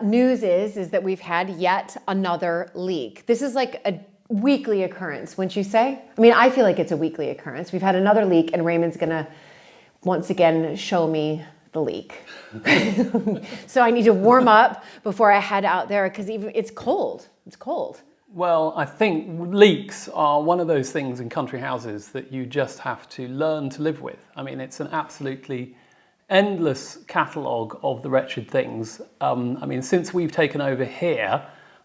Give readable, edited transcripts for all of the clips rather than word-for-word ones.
news is that we've had yet another leak. This is like a weekly occurrence, wouldn't you say? I mean, I feel like it's a weekly occurrence. We've had another leak, and Raymond's gonna once again show me the leak. So I need to warm up before I head out there, because even it's cold. It's cold. Well, I think leaks are one of those things in country houses that you just have to learn to live with. I mean, it's an absolutely endless catalogue of the wretched things. I mean, since we've taken over here,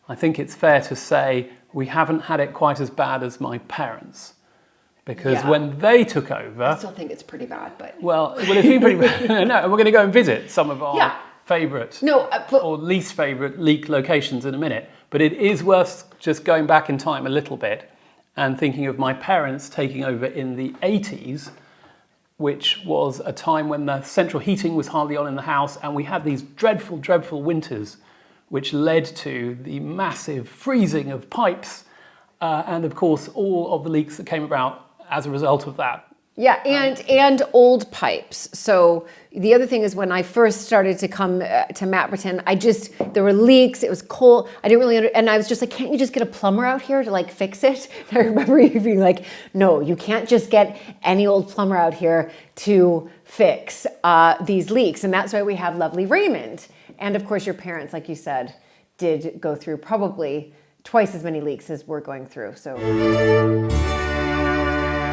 I think it's fair to say we haven't had it quite as bad as my parents. Because when they took over... I still think it's pretty bad, but... Well, it's been pretty bad. No, we're going to go and visit some of our favourite or least favourite leak locations in a minute. But it is worth just going back in time a little bit and thinking of my parents taking over in the 80s, which was a time when the central heating was hardly on in the house, and we had these dreadful, dreadful winters, which led to the massive freezing of pipes and, of course, all of the leaks that came about as a result of that. Yeah, and old pipes. So the other thing is, when I first started to come to Mapperton, there were leaks, it was cold, I didn't really and I was just like, can't you just get a plumber out here to like fix it? And I remember you being like, no, you can't just get any old plumber out here to fix these leaks. And that's why we have lovely Raymond. And of course your parents, like you said, did go through probably twice as many leaks as we're going through, so...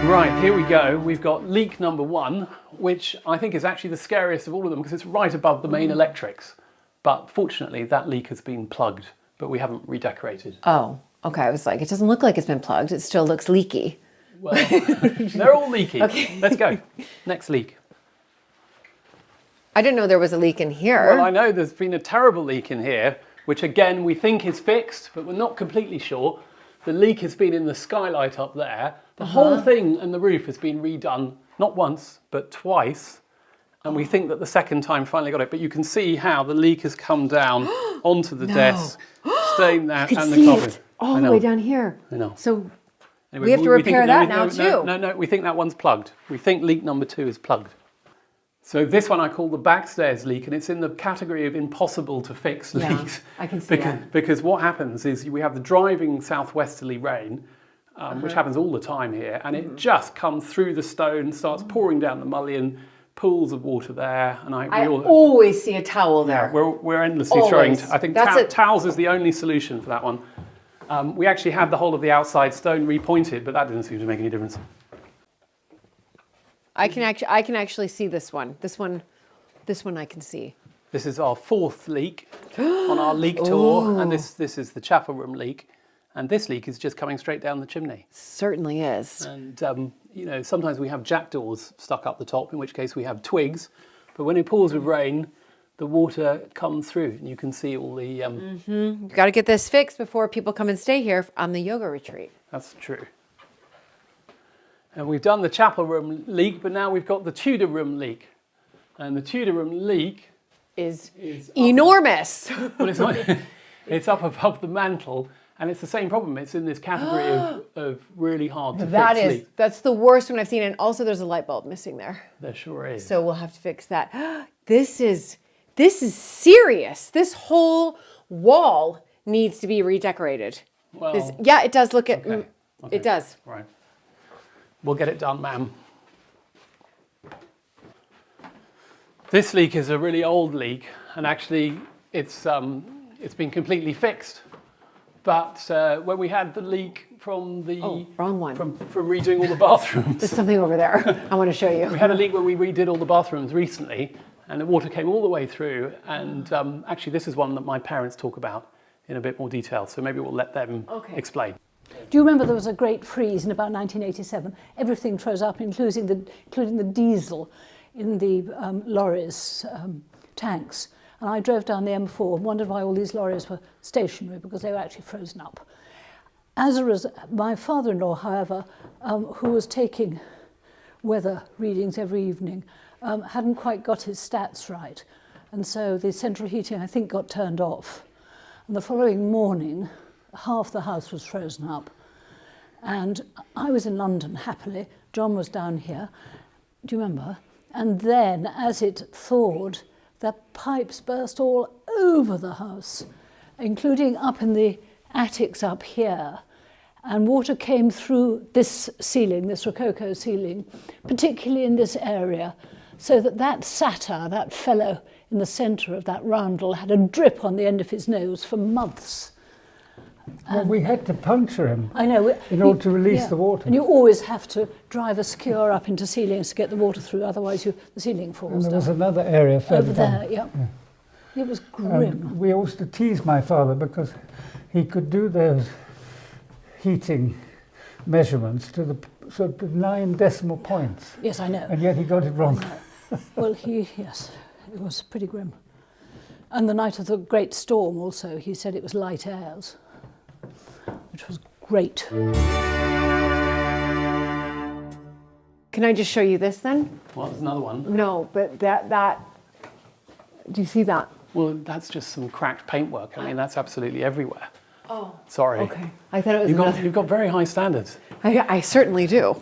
Right, here we go. We've got leak number 1, which I think is actually the scariest of all of them because it's right above the main electrics. But fortunately, that leak has been plugged, but we haven't redecorated. Oh, okay. I was like, it doesn't look like it's been plugged. It still looks leaky. Well, they're all leaky. Okay. Let's go. Next leak. I didn't know there was a leak in here. Well, I know there's been a terrible leak in here, which again, we think is fixed, but we're not completely sure. The leak has been in the skylight up there. The whole thing and the roof has been redone, not once, but twice. And we think that the second time finally got it. But you can see how the leak has come down onto the desk, stained that and the cupboard. All the way down here. I know. So anyway, we have to repair that now too. No, we think that one's plugged. We think leak number 2 is plugged. So this one I call the backstairs leak, and it's in the category of impossible to fix leaks. I can see because what happens is we have the driving southwesterly rain, which happens all the time here, and it just comes through the stone, starts pouring down the mullion, pools of water there, and I always see a towel there. We're endlessly throwing. I think towels is the only solution for that one. We actually had the whole of the outside stone repointed, but that didn't seem to make any difference. I can actually see this one. This one I can see. This is our 4th leak on our leak tour, and this is the chapel room leak, and this leak is just coming straight down the chimney. Certainly is. And you know, sometimes we have jackdaws stuck up the top, in which case we have twigs, but when it pours with rain, the water comes through, and you can see all the. You've got to get this fixed before people come and stay here on the yoga retreat. That's true. And we've done the chapel room leak, but now we've got the Tudor room leak. And the Tudor room leak is enormous. Well, it's up above the mantle, and it's the same problem. It's in this category of really hard to fix leak. That's the worst one I've seen. And also there's a light bulb missing there. There sure is. So we'll have to fix that. This is serious. This whole wall needs to be redecorated. Well, it does look at, okay. It does. Right. We'll get it done, ma'am. This leak is a really old leak, and actually it's been completely fixed. But when we had the leak from the wrong one. from redoing all the bathrooms, there's something over there. I want to show you. We had a leak when we redid all the bathrooms recently, and the water came all the way through. And actually, this is one that my parents talk about in a bit more detail. So maybe we'll let them explain. Do you remember there was a great freeze in about 1987? Everything froze up, including the diesel in the lorries, tanks. And I drove down the M4 and wondered why all these lorries were stationary, because they were actually frozen up. As a result, my father-in-law, however, who was taking weather readings every evening, hadn't quite got his stats right. And so the central heating, I think, got turned off. And the following morning, half the house was frozen up. And I was in London, happily. John was down here. Do you remember? And then, as it thawed, that pipes burst all over the house, including up in the attics up here. And water came through this ceiling, this rococo ceiling, particularly in this area, so that satyr, that fellow in the centre of that roundel, had a drip on the end of his nose for months. Well, we had to puncture him. I know. In order to release the water. And you always have to drive a skewer up into ceilings to get the water through, otherwise the ceiling falls And there down. was another area further Over there, down. yeah. It was grim. We used to tease my father because he could do those heating measurements to the sort of 9 decimal points. Yes, I know. And yet he got it wrong. Well, yes, it was pretty grim. And the night of the great storm also, he said it was light airs, which was great. Can I just show you this then? Well, there's another one. No, but that, do you see that? Well, that's just some cracked paintwork. I mean, that's absolutely everywhere. Oh. Sorry. Okay. I thought it was You've got very high standards. I certainly do.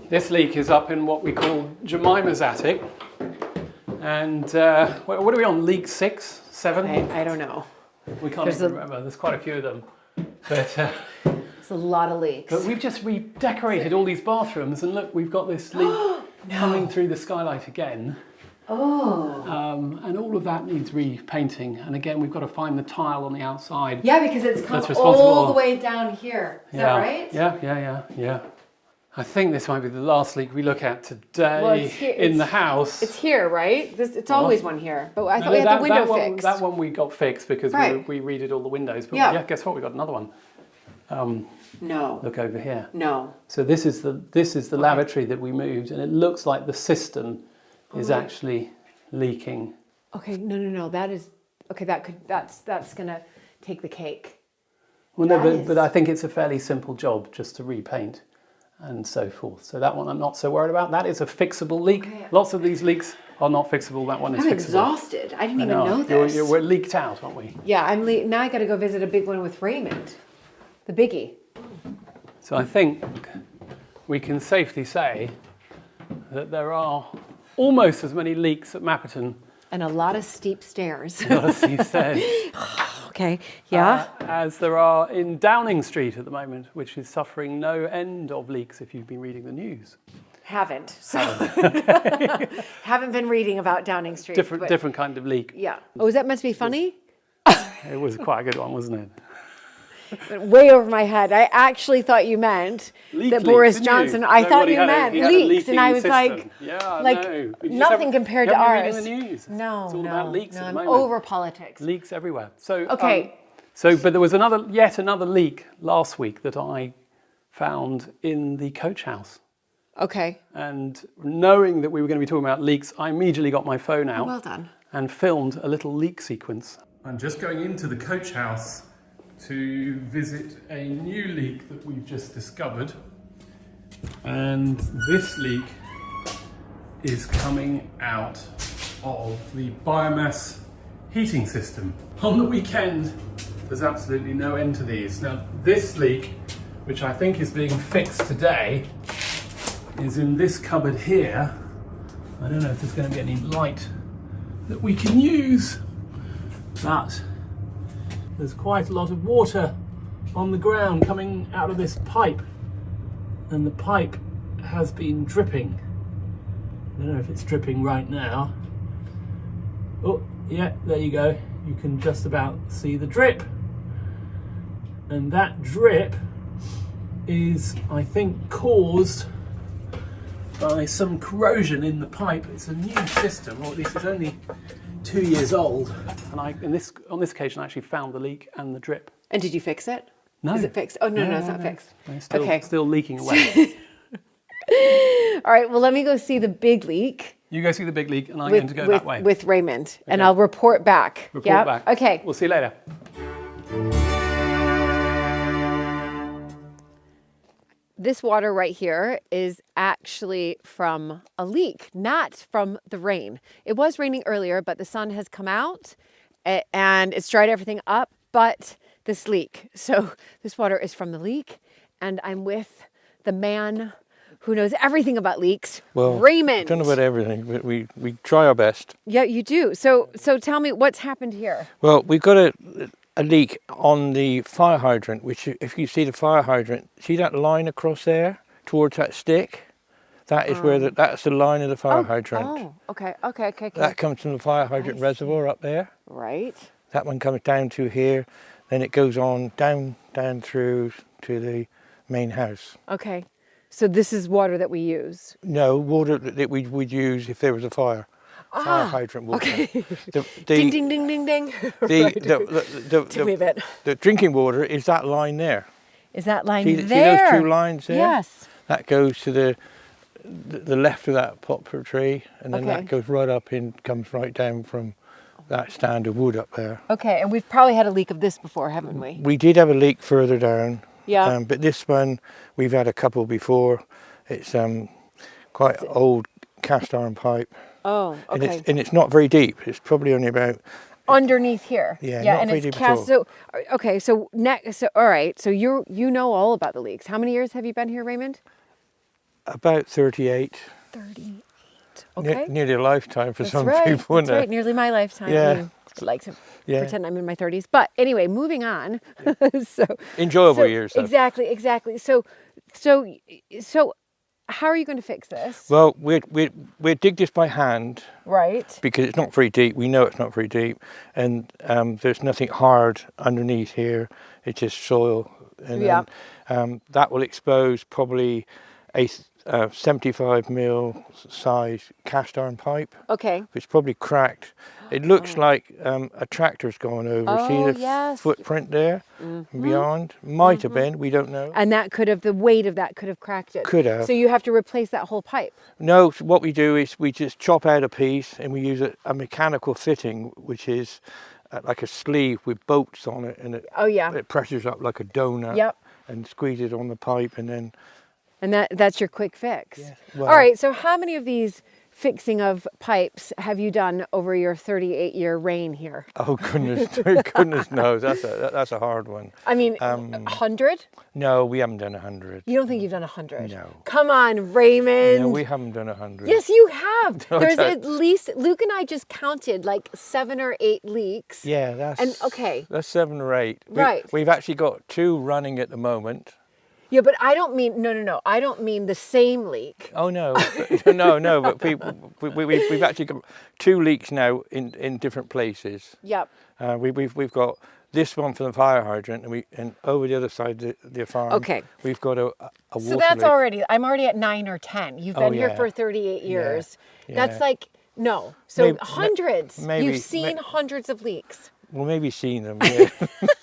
This leak is up in what we call Jemima's attic. And what are we on, leak 6, 7? I don't know. We can't even remember. There's quite a few of them. But It's a lot of leaks. But we've just redecorated all these bathrooms, and look, we've got this leak coming through the skylight again. Oh. And all of that needs repainting. And again, we've got to find the tile on the outside. Yeah, because it's come all the way down here. Is that right? Yeah. I think this might be the last leak we look at today in the house. It's here, right? It's always one here. But I thought we had the window fixed. That one we got fixed because we redid all the windows. But yeah, guess what? We got another one. No. Look over here. No. So this is the lavatory that we moved, and it looks like the cistern is actually leaking. Okay, no. That is okay. That's gonna take the cake. Well, no, but I think it's a fairly simple job just to repaint and so forth. So that one I'm not so worried about. That is a fixable leak. Okay. Lots of these leaks are not fixable. That one is fixable. I'm exhausted. I didn't even know this. We're leaked out, aren't we? Yeah, now I got to go visit a big one with Raymond, the biggie. So I think we can safely say that there are almost as many leaks at Mapperton. And a lot of steep stairs. Okay, yeah. As there are in Downing Street at the moment, which is suffering no end of leaks if you've been reading the news. Haven't been reading about Downing Street. Different kind of leak. Yeah. Oh, is that meant to be funny? It was quite a good one, wasn't it? Way over my head. I actually thought you meant that Boris Johnson. I thought you meant leaks, and I was like, nothing compared to ours. Reading the news. No, it's all about leaks at the moment. Over politics. Leaks everywhere. So okay. But there was yet another leak last week that I found in the coach house. Okay. And knowing that we were going to be talking about leaks, I immediately got my phone out. Well done. And filmed a little leak sequence. I'm just going into the coach house to visit a new leak that we've just discovered, and this leak is coming out of the biomass heating system. On the weekend there's absolutely no end to these. Now this leak, which I think is being fixed today, is in this cupboard here. I don't know if there's going to be any light that we can use, but there's quite a lot of water on the ground coming out of this pipe, and the pipe has been dripping. I don't know if it's dripping right now. Oh, yeah, there you go. You can just about see the drip. And that drip is, I think, caused by some corrosion in the pipe. It's a new system, or at least it's only 2 years old, and on this occasion I actually found the leak and the drip. And did you fix it? No. Is it fixed? Oh no, it's not fixed. It's still leaking away. All right, well let me go see the big leak. You go see the big leak, and I'm going to go that way with Raymond, and I'll report back. Report back. Okay. We'll see you later. This water right here is actually from a leak, not from the rain. It was raining earlier, but the sun has come out and it's dried everything up, but this leak. So this water is from the leak, and I'm with the man who knows everything about leaks. Well, Raymond. I don't know about everything, but we try our best. Yeah, you do. So tell me what's happened here. Well, we've got a leak on the fire hydrant, which if you see the fire hydrant, see that line across there towards that stick? That is where that's the line of the fire hydrant. Oh, okay. That comes from the fire hydrant reservoir up there. Right. That one comes down to here, then it goes on down through to the main house. Okay. So this is water that we use? No, water that we would use if there was a fire. Fire hydrant water. Okay. Ding, ding, ding, ding, ding. Took me a bit. The drinking water is that line there. Is that line See there? those two lines there? Yes. That goes to the left of that poplar tree, and then that goes right up and comes right down from that stand of wood up there. Okay, and we've probably had a leak of this before, haven't we? We did have a leak further down. Yeah. But this one, we've had a couple before. It's quite old cast iron pipe. Oh, okay. And it's not very deep. It's probably only about underneath here. Yeah, yeah, not and very it's deep cast. at all. So okay, so next. So all right. So you know all about the leaks. How many years have you been here, Raymond? About 38. 38. Okay. Nearly a lifetime for some right. people. That's right. Nearly my lifetime. Yeah. I like to pretend I'm in my 30s. But anyway, moving on. so enjoyable years. Though. Exactly. So how are you going to fix this? Well, we dig this by hand. Right. Because it's not very deep. We know it's not very deep, and there's nothing hard underneath here. It's just soil, and then, that will expose probably a 75 mil size cast iron pipe. Okay. Which probably cracked. It looks like a tractor's gone over. See the footprint there and beyond? Might have been, we don't know. And that could have, the weight of that could have cracked it. Could have. So you have to replace that whole pipe. No, so what we do is we just chop out a piece and we use a mechanical fitting, which is like a sleeve with bolts on it, and it pressures up like a donut. Yep. And squeezes on the pipe, and then. And that's your quick fix. Yeah. Well, all right. So how many of these fixing of pipes have you done over your 38-year reign here? Oh goodness knows. That's a hard one. I mean, 100? No, we haven't done 100. You don't think you've done 100? No. Come on, Raymond. No, we haven't done 100. Yes, you have. No, There's at least, Luke and I just counted like 7 or 8 leaks. Yeah, that's 7 or 8. Right. We've actually got 2 running at the moment. Yeah, but I don't mean, no. I don't mean the same leak. Oh, no. no, but we've actually got 2 leaks now in different places. Yep. We've got this one for the fire hydrant, and over the other side of the farm, we've got a water So that's leak. I'm already at 9 or 10. You've been here for 38 years. Yeah. That's like, no. So hundreds. You've seen hundreds of leaks. Well, maybe seen them, yeah.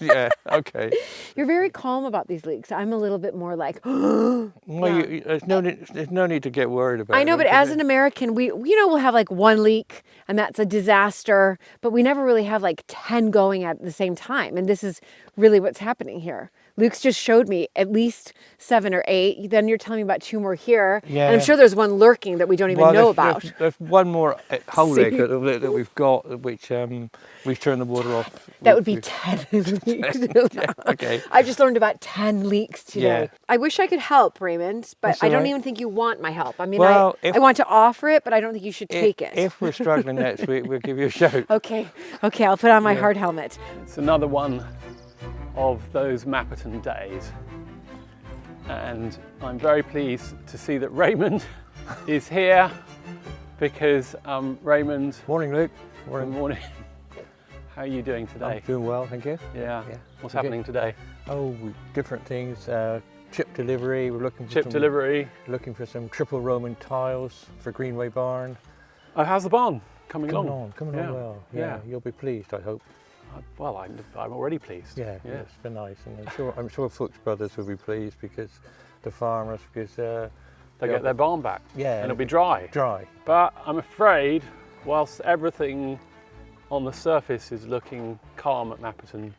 Yeah, okay. You're very calm about these leaks. I'm a little bit more like, well, there's no need to get worried about it. I know, but as an American, we'll have like 1 leak and that's a disaster, but we never really have like 10 going at the same time. And this is really what's happening here. Luke's just showed me at least 7 or 8. Then you're telling me about 2 more here. Yeah. And I'm sure there's one lurking that we don't even know about. There's one more whole leak that we've got, which we've turned the water off. That would be 10 leaks. Yeah, okay. I just learned about 10 leaks today. Yeah. I wish I could help, Raymond, but I don't even think you want my help. I mean, I want to offer it, but I don't think you should take it. If we're struggling next week, we'll give you a shout. Okay, I'll put on my hard helmet. It's another one of those Mapperton days, and I'm very pleased to see that Raymond is here, because Raymond. Morning, Luke. Morning. How are you doing today? I'm doing well, thank you. Yeah. What's happening today? Oh, different things. Chip delivery. We're looking for looking for some triple Roman tiles for Greenway Barn. Oh, how's the barn coming along? Coming along well. Yeah, you'll be pleased, I hope. Well, I'm already pleased. Yeah, it's been nice, and I'm sure Fuchs Brothers will be pleased, because the farmers, they get their barn back. Yeah, and it'll be dry. Dry. But I'm afraid, whilst everything on the surface is looking calm at Mapperton,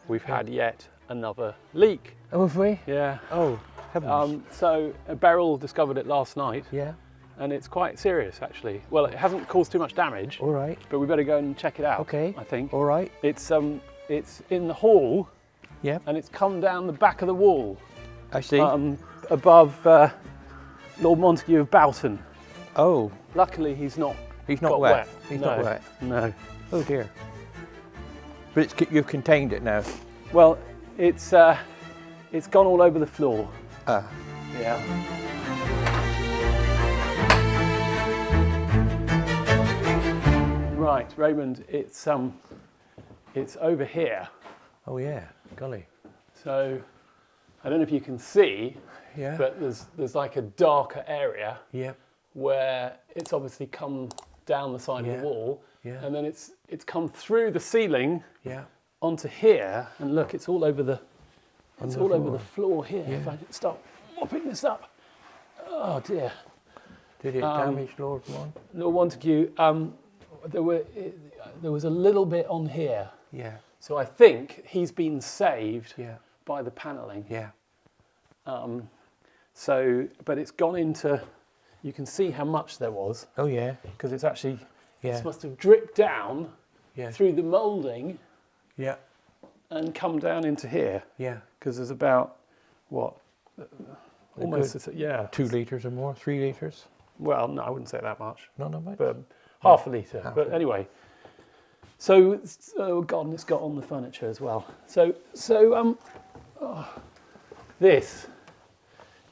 we've had yet another leak. Oh, have we? Yeah. Oh, heavens. So Beryl discovered it last night. Yeah. And it's quite serious, actually. Well, it hasn't caused too much damage. All right. But we better go and check it out. Okay. I think. All right. It's in the hall. Yeah. And it's come down the back of the wall. I see. Above Lord Montagu of Boughton. Oh, Luckily, he's not. he's not got wet. He's not No, wet. No. Oh dear. But you've contained it now. Well, it's gone all over the floor. Ah. Yeah. Right, Raymond. It's over here. Oh yeah. Golly. So I don't know if you can see, Yeah. but there's like a darker area Yeah. where it's obviously come down the side of Yeah. the wall, Yeah. and then it's come through the ceiling Yeah. onto here, and look, it's all over the over the floor here. Yeah. If I start mopping this up, oh dear. Did it damage Lord Lord Montagu, there was a little bit on here, Yeah. so I think he's been saved Yeah. by the panelling. Yeah. So, but it's gone into. You can see how much there was Oh yeah. because it's actually. Yeah. This must have dripped down Yeah. through the moulding Yeah. and come down into here Yeah. because there's about what almost good yeah 2 litres or more, 3 litres. well no I wouldn't say that much Not that much. but half a litre Half but a- anyway so oh god and it's got on the furniture as well so this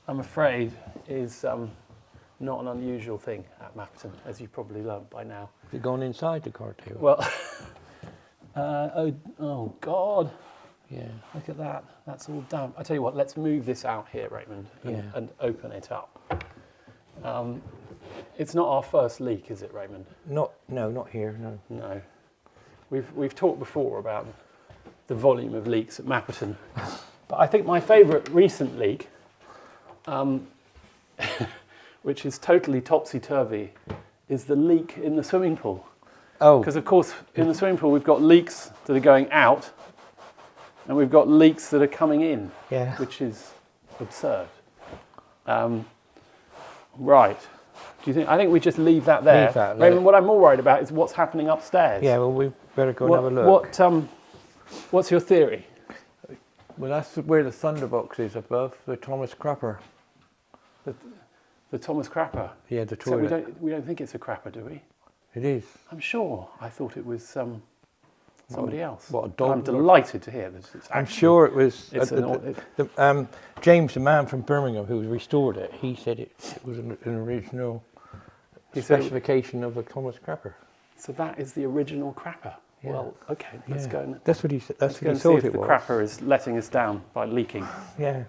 I'm afraid is not an unusual thing at Mapperton, as you've probably learned by now. Is it gone inside the card table? Well oh god. Yeah. Look at that. That's all damp. I tell you what, let's move this out here, Raymond, and open it up. It's not our first leak, is it, Raymond? No, not here. No. No. We've talked before about the volume of leaks at Mapperton, but I think my favourite recent leak, which is totally topsy-turvy, is the leak in the swimming pool. Oh. Because of course, in the swimming pool, we've got leaks that are going out, and we've got leaks that are coming in, Yeah. which is absurd. Right. Do you think? I think we just leave that there. Leave that, Raymond, what I'm more worried about is what's happening upstairs. Yeah. Well, we better go and have a look. What's your theory? Well, that's where the thunderbox is above the Thomas Crapper. The Thomas Crapper. Yeah, the So toilet. we don't think it's a crapper, do we? It is. I'm sure. I thought it was somebody else. what, a dog I'm or- delighted to hear that it's I'm actually- sure it was. It's James, the man from Birmingham who restored it, he said it was an original He said- specification of a Thomas Crapper. So that is the original crapper. Yeah. Well, okay, let's Yeah. go and That's what he said. That's let's go what and he see thought if it the was. crapper is letting us down by leaking. Yeah.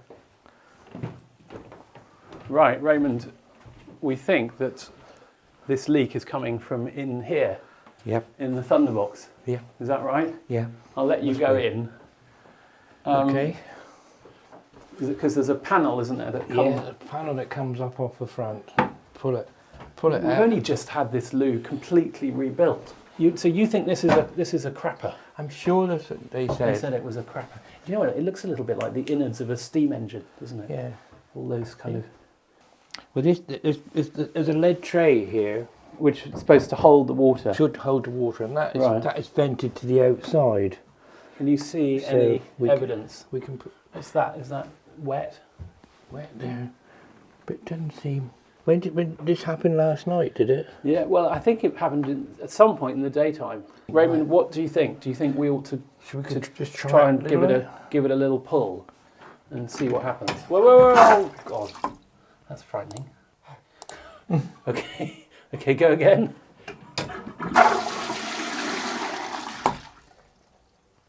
Right, Raymond, we think that this leak is coming from in here, Yep. in the thunderbox. Yeah. Is that right? Yeah. I'll let you Must go be. in. Okay. Because there's a panel, isn't there, that comes... Yeah. The panel that comes up off the front. Pull it We've out. only just had this loo completely rebuilt. So you think this is a crapper? I'm sure that's what they They said. said it was a crapper. You know what? It looks a little bit like the innards of a steam engine, doesn't it? Yeah. All those kind of... Well, there's a lead tray here. Which is supposed to hold the water. Should hold the water, and that is Right. that is vented to the outside. Can you see So any we can- evidence? We can put Is that wet? wet there, but it doesn't seem. When this happened last night? Did it? Yeah, well, I think it happened at some point in the daytime. Raymond, what do you think? Do you think we ought to Should we just try and give it a little pull and see what happens? Whoa, whoa, whoa! Oh God, that's frightening. Okay, okay, go again.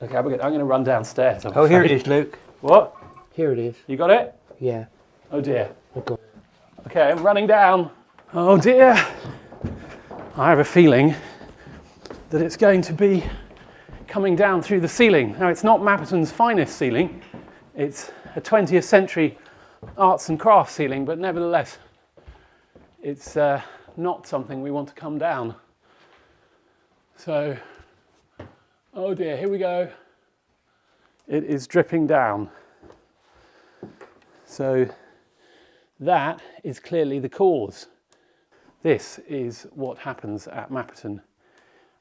Okay, I'm going to run downstairs. I'm Oh, here it afraid. is, Luke. What? Here it is. You got it? Yeah. Oh dear. Okay. Okay, I'm running down. Oh dear. I have a feeling that it's going to be coming down through the ceiling. Now, it's not Mapperton's finest ceiling. It's a 20th century arts and crafts ceiling, but nevertheless, it's not something we want to come down. So, oh dear, here we go. It is dripping down. So that is clearly the cause. This is what happens at Mapperton.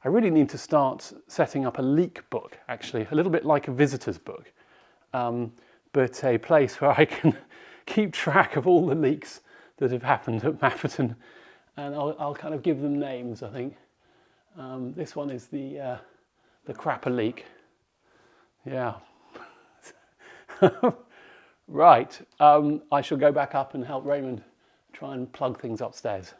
I really need to start setting up a leak book, actually, a little bit like a visitor's book, but a place where I can keep track of all the leaks that have happened at Mapperton, and I'll kind of give them names, I think. This one is the crapper leak. Yeah. Right, I shall go back up and help Raymond try and plug things upstairs.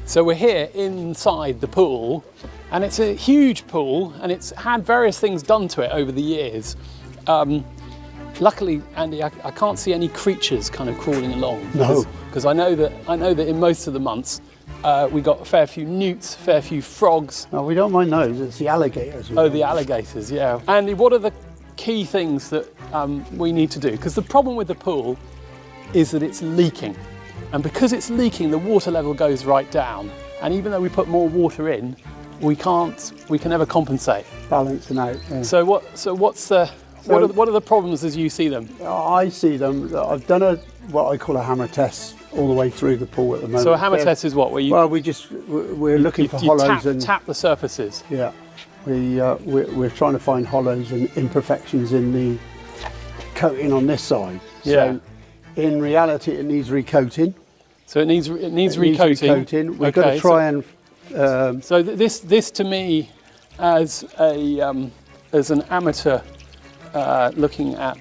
So we're here inside the pool, and it's a huge pool, and it's had various things done to it over the years. Luckily, Andy, I can't see any creatures kind of crawling along. No. Because I know that in most of the months we got a fair few newts, fair few frogs. No, we don't mind those. It's the alligators. Oh, the alligators, yeah. Andy, what are the key things that we need to do? Because the problem with the pool is that it's leaking. And because it's leaking, the water level goes right down. And even though we put more water in, we can never compensate. Balancing out. Yeah. So what are the problems as you see them? I see them. I've done what I call a hammer test all the way through the pool at the moment. So a hammer test is what? Where you, well, we're looking for hollows and tap the surfaces. Yeah, we're trying to find hollows and imperfections in the coating on this side. Yeah. So in reality, it needs recoating. So it needs recoating. We've got to try and. So this to me, as an amateur looking at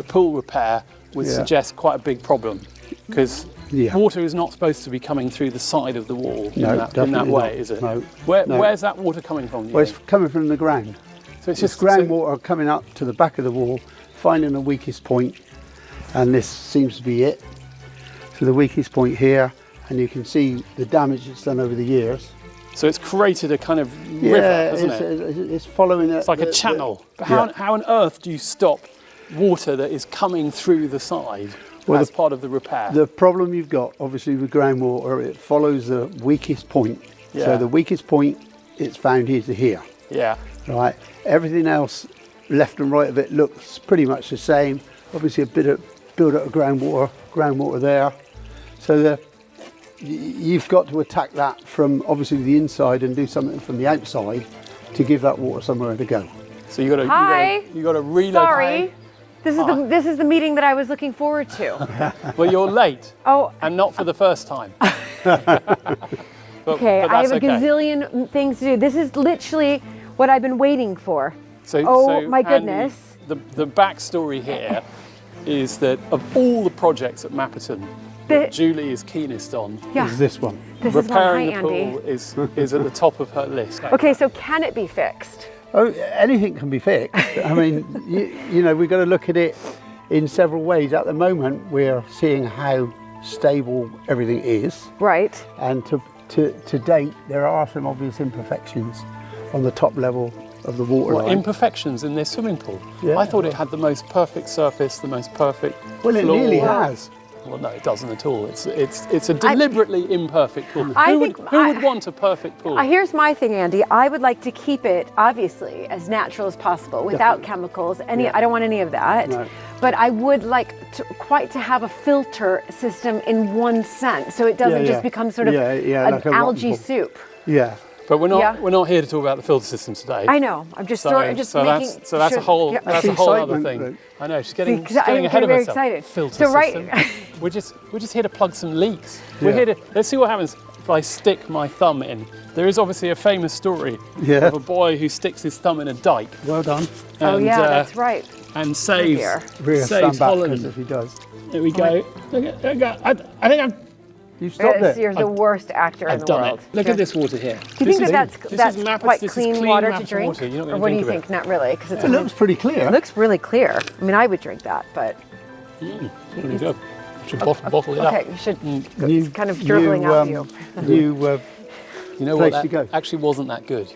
pool repair, would suggest quite a big problem, because water is not supposed to be coming through the side of the wall in that way, is it? No. Where's that water coming from? Well, it's coming from the ground. So it's just groundwater coming up to the back of the wall, finding the weakest point, and this seems to be it. So the weakest point here, and you can see the damage it's done over the years. So it's created a kind of river, hasn't it? It's following it. It's like a channel. But how on earth do you stop water that is coming through the side as part of the repair? The problem you've got, obviously, with groundwater, it follows the weakest point. Yeah. So the weakest point, it's found here to here. Yeah. Right. Everything else, left and right of it, looks pretty much the same. Obviously, a bit of build-up of groundwater there. So you've got to attack that from obviously the inside and do something from the outside to give that water somewhere to go. So you got to relocate. Sorry, this is the meeting that I was looking forward to. Well, you're late. Oh, and not for the first time. Okay, I have a gazillion things to do. This is literally what I've been waiting for. So my goodness. Andy, the backstory here is that of all the projects at Mapperton, that Julie is keenest on is this one. Repairing the pool is at the top of her list. Okay, so can it be fixed? Oh, anything can be fixed. I mean, you know, we've got to look at it in several ways. At the moment, we're seeing how stable everything is. Right. And to date, there are some obvious imperfections on the top level of the water line. Imperfections in this swimming pool? Yeah. I thought it had the most perfect surface, the most perfect Well, it floor. nearly has. Well, no, it doesn't at all. It's a deliberately imperfect pool. Who would want a perfect pool? Here's my thing, Andy. I would like to keep it, obviously, as natural as possible, without chemicals. I don't want any of that. No. But I would like to have a filter system in one sense, so it doesn't just become sort of an like algae soup. Yeah. But we're not here to talk about the filter system today. I know. I'm just that's a whole other thing. I know she's getting ahead of herself. Excited. Filter system. We're just here to plug some leaks. We're here to let's see what happens if I stick my thumb in. There is obviously a famous story of a boy who sticks his thumb in a dike. Well done. And, that's right. And saves Holland. If he does. There we go. I think I'm. You stopped it. You're the worst actor in the world. I've done it. Look at this water here. Do you think that's quite clean water to drink? Water. You're not or what do you think? Not really, because it looks pretty clear. It looks really clear. I mean, I would drink that, but. Pretty good. Should bottle it up. Okay, you should. It's kind of dribbling out you. You know what? To go. Actually wasn't that good.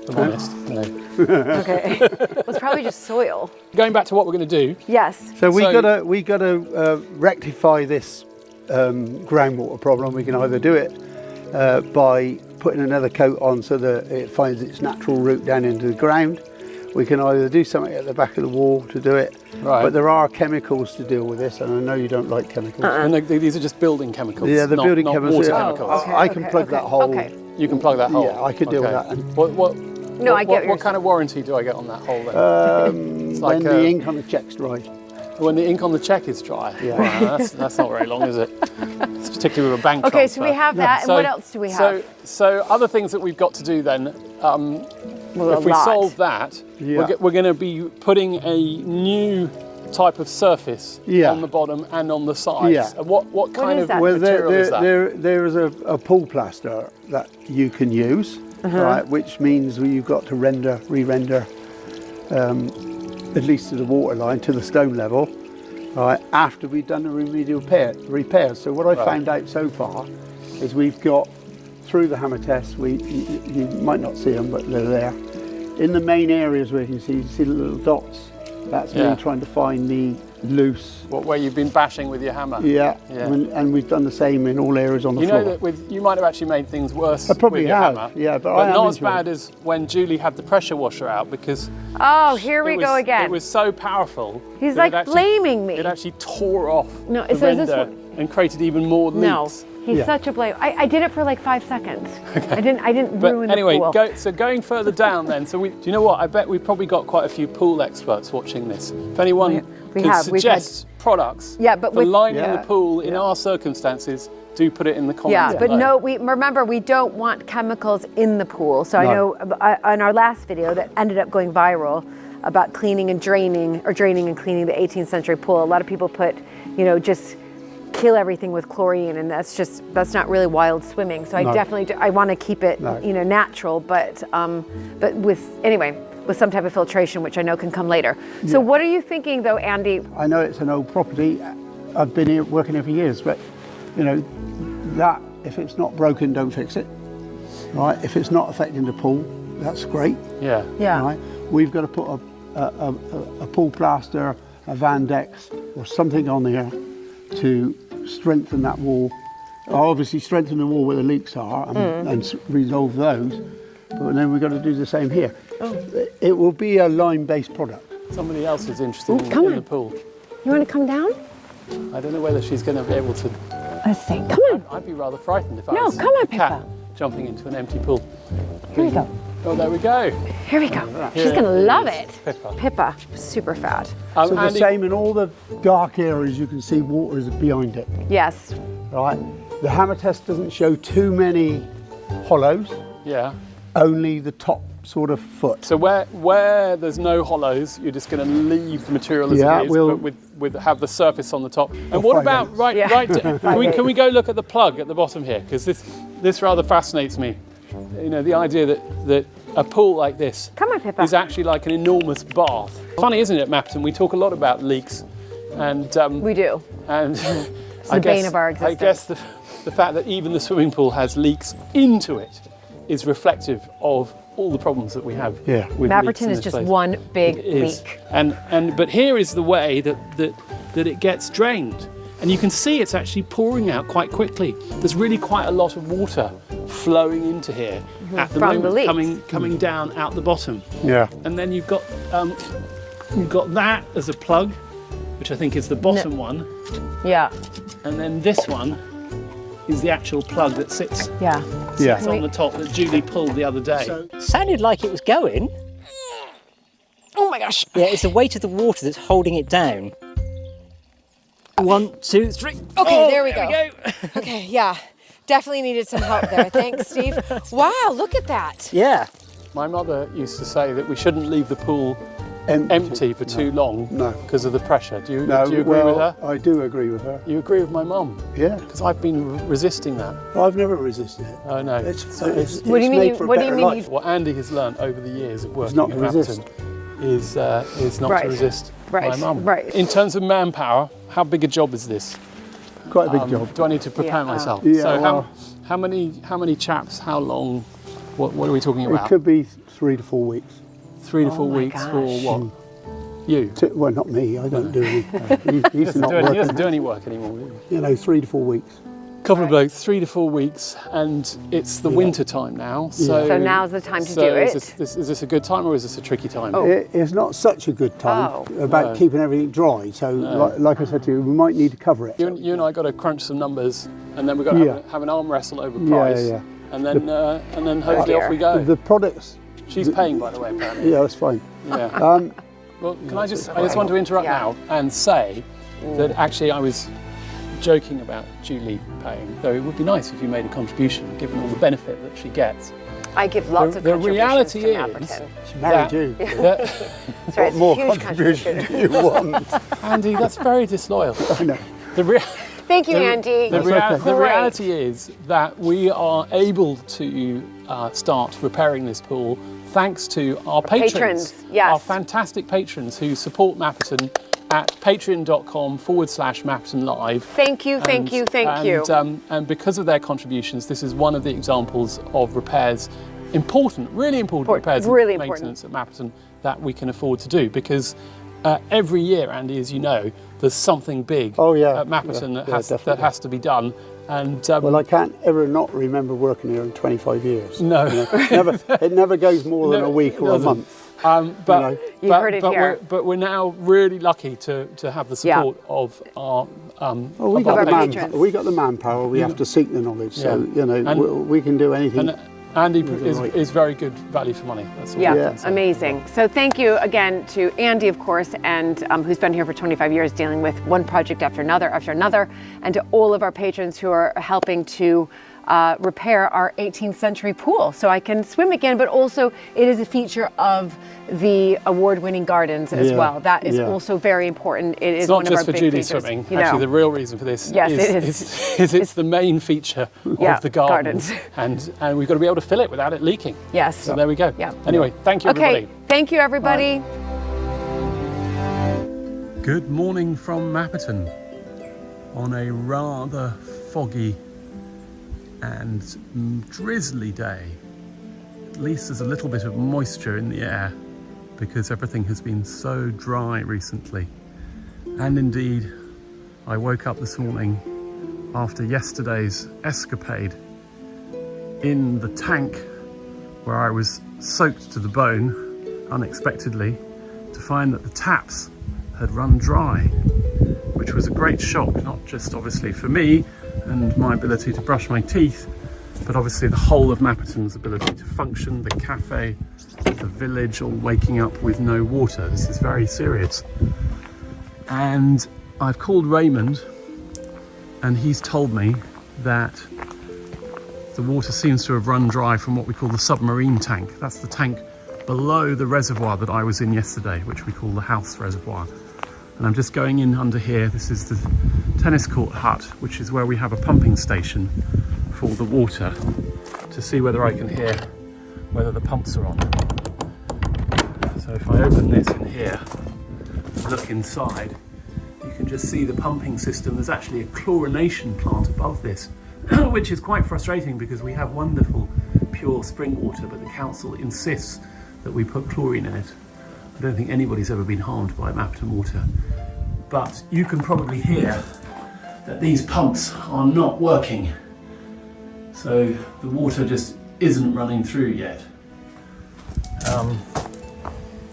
If I'm honest. No. Okay. Well, it's probably just soil. Going back to what we're going to do. Yes. So we got to rectify this groundwater problem. We can either do it by putting another coat on so that it finds its natural route down into the ground. We can either do something at the back of the wall to do it, but there are chemicals to deal with this, and I know you don't like chemicals. And these are just building chemicals. Yeah, the building chemicals. Water chemicals. I can plug that hole. Okay. You can plug that hole. Yeah, I could deal with that. What kind of warranty do I get on that hole then? When the ink on the check's dry. When the ink on the cheque is dry. Yeah. Wow, that's not very long, is it? It's particularly with a bank Okay, transfer. so we have that, and what else do we have? So other things that we've got to do then, if we solve that, we're going to be putting a new type of surface on the bottom and on the sides. Yeah. And what kind of Well, material is that? there is a pool plaster that you can use, right? Which means you've got to re-render, at least to the waterline, to the stone level, right? After we've done the remedial repairs. So what I found out so far is we've got, through the hammer test, you might not see them, but they're there. In the main areas where you can see the little dots. That's me trying to find the loose. Where you've been bashing with your hammer. Yeah. And we've done the same in all areas on the floor. You know that you might have actually made things worse. I probably with your have, hammer, yeah, but not as bad as when Julie had the pressure washer out, because here we go again. It was so powerful. He's like blaming me. It actually tore off the render and created even more leaks. No, he's such a blame. I did it for like 5 seconds. Okay. I didn't ruin the pool. So going further down then, do you know what? I bet we've probably got quite a few pool experts watching this. If anyone can suggest products for lining the pool in our circumstances, do put it in the comments. Yeah, but no, remember, we don't want chemicals in the pool. So I know on our last video that ended up going viral about cleaning and draining, or draining and cleaning the 18th century pool, a lot of people put, just kill everything with chlorine, and that's not really wild swimming. So I definitely I want to keep it natural, but with some type of filtration, which I know can come later. So what are you thinking though, Andy? I know it's an old property. I've been here working here for years, but that if it's not broken, don't fix it. Right? If it's not affecting the pool, that's great. Yeah. Right? We've got to put a pool plaster, a Vandex, or something on there to strengthen that wall. Obviously strengthen the wall where the leaks are and resolve those, but then we've got to do the same here. It will be a lime-based product. Somebody else is interested in the pool. You want to come down? I don't know whether she's going to be able to. Let's see. Come on. I'd be rather frightened if I was come on, a cat Pippa. jumping into an empty pool. Here we go. Oh, there we go. Here we go. She's going to love it. Pippa, super fat. So the same in all the dark areas, you can see water is behind it. Yes. Right. The hammer test doesn't show too many hollows. Yeah. Only the top sort of foot. So where there's no hollows, you're just going to leave the material as it is, but with have the surface on the top. And what about can we go look at the plug at the bottom here? Because this rather fascinates me. The idea that a pool like this is actually like an enormous bath. Funny, isn't it, Mapperton? We talk a lot about leaks, and we do. And it's the bane of our existence. I guess the fact that even the swimming pool has leaks into it is reflective of all the problems that we have. Yeah. With Mapperton is just one big leak. But here is the way that it gets drained. And you can see it's actually pouring out quite quickly. There's really quite a lot of water flowing into here at the moment, coming down out the bottom. Yeah. And then you've got that as a plug, which I think is the bottom one. Yeah. And then this one is the actual plug that sits on the top that Julie pulled the other day. So, sounded like it was going. Oh my gosh. Yeah, it's the weight of the water that's holding it down. 1, 2, 3. Okay, there we go. Okay, yeah. Definitely needed some help there. Thanks, Steve. Wow, look at that. Yeah. My mother used to say that we shouldn't leave the pool empty for too long because of the pressure. Do you agree with her? I do agree with her. You agree with my mum? Yeah. Because I've been resisting that. I've never resisted it. Oh no. What do you mean? What Andy has learned over the years of working at Mapperton is not to resist my mum. Right. In terms of manpower, how big a job is this? Quite a big job. Do I need to prepare myself? Yeah, so how many chaps? How long? What are we talking about? It could be 3 to 4 weeks. 3 to 4 weeks for what? You? Well, not me. I don't do any. He doesn't do any work anymore. 3 to 4 weeks. Couple of blokes, 3 to 4 weeks, and it's the winter time now. So now's the time to do it. Is this a good time or is this a tricky time? It's not such a good time about keeping everything dry. So, like I said to you, we might need to cover it. You and I got to crunch some numbers, and then we've got to have an arm wrestle over price, and then hopefully off we go. The products. She's paying, by the way, apparently. Yeah, that's fine. Yeah. Well, can I just want to interrupt now and say that actually I was joking about Julie paying, though it would be nice if you made a contribution, given all the benefit that she gets. I give lots of contributions. The reality is she married you. What more contribution do you want? Andy, that's very disloyal. I know. Thank you, Andy. The reality is that we are able to start repairing this pool thanks to our patrons. Our fantastic patrons who support Mapperton at patreon.com/Mapperton Live. Thank you. And because of their contributions, this is one of the examples of repairs, really important repairs and maintenance at Mapperton that we can afford to do, because every year, Andy, as you know, there's something big at Mapperton that has to be done. And well, I can't ever not remember working here in 25 years. No, it never goes more than a week or a month. But you heard it here. But we're now really lucky to have the support of our we got the manpower. We have to seek the knowledge. So we can do anything. And Andy is very good value for money. That's all amazing. So thank you again to Andy, of course, and who's been here for 25 years dealing with one project after another, and to all of our patrons who are helping to repair our 18th century pool so I can swim again, but also it is a feature of the award-winning gardens as well. That is also very important. It's not one just of our for big Judy's features. swimming. Actually, the real reason for this is it's the main feature of the gardens. And we've got to be able to fill it without it leaking. Yes. So there we go. Yeah. Anyway, thank you, everybody. Okay, thank you, everybody. Bye. Good morning from Mapperton on a rather foggy and drizzly day. At least there's a little bit of moisture in the air because everything has been so dry recently. And indeed, I woke up this morning after yesterday's escapade in the tank where I was soaked to the bone unexpectedly to find that the taps had run dry, which was a great shock, not just obviously for me and my ability to brush my teeth, but obviously the whole of Mapperton's ability to function, the cafe, the village, all waking up with no water. This is very serious. And I've called Raymond, and he's told me that the water seems to have run dry from what we call the submarine tank. That's the tank below the reservoir that I was in yesterday, which we call the house reservoir. And I'm just going in under here. This is the tennis court hut, which is where we have a pumping station for the water, to see whether I can hear whether the pumps are on. So if I open this in here, look inside, you can just see the pumping system. There's actually a chlorination plant above this, which is quite frustrating because we have wonderful pure spring water, but the council insists that we put chlorine in it. I don't think anybody's ever been harmed by Mapperton water, but you can probably hear that these pumps are not working. So the water just isn't running through yet.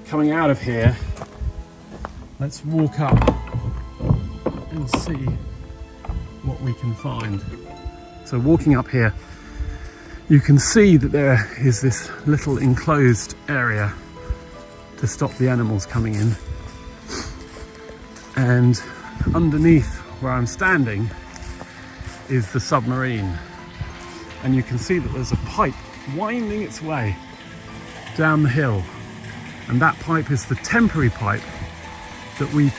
Coming out of here, let's walk up and see what we can find. So walking up here, you can see that there is this little enclosed area to stop the animals coming in. And underneath where I'm standing is the submarine. And you can see that there's a pipe winding its way down the hill. And that pipe is the temporary pipe that we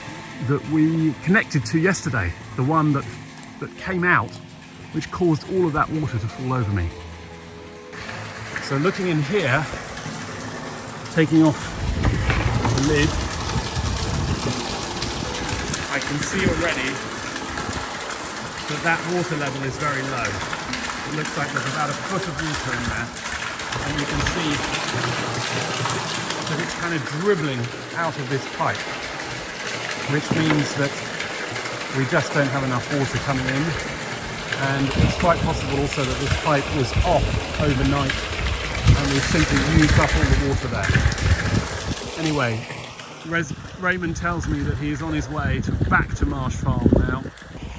connected to yesterday, the one that came out, which caused all of that water to fall over me. So looking in here, taking off the lid, I can see already that water level is very low. It looks like there's about a foot of water in there, and you can see that it's kind of dribbling out of this pipe, which means that we just don't have enough water coming in. And it's quite possible also that this pipe was off overnight and we've simply used up all the water there. Anyway, Raymond tells me that he is on his way back to Marsh Farm now.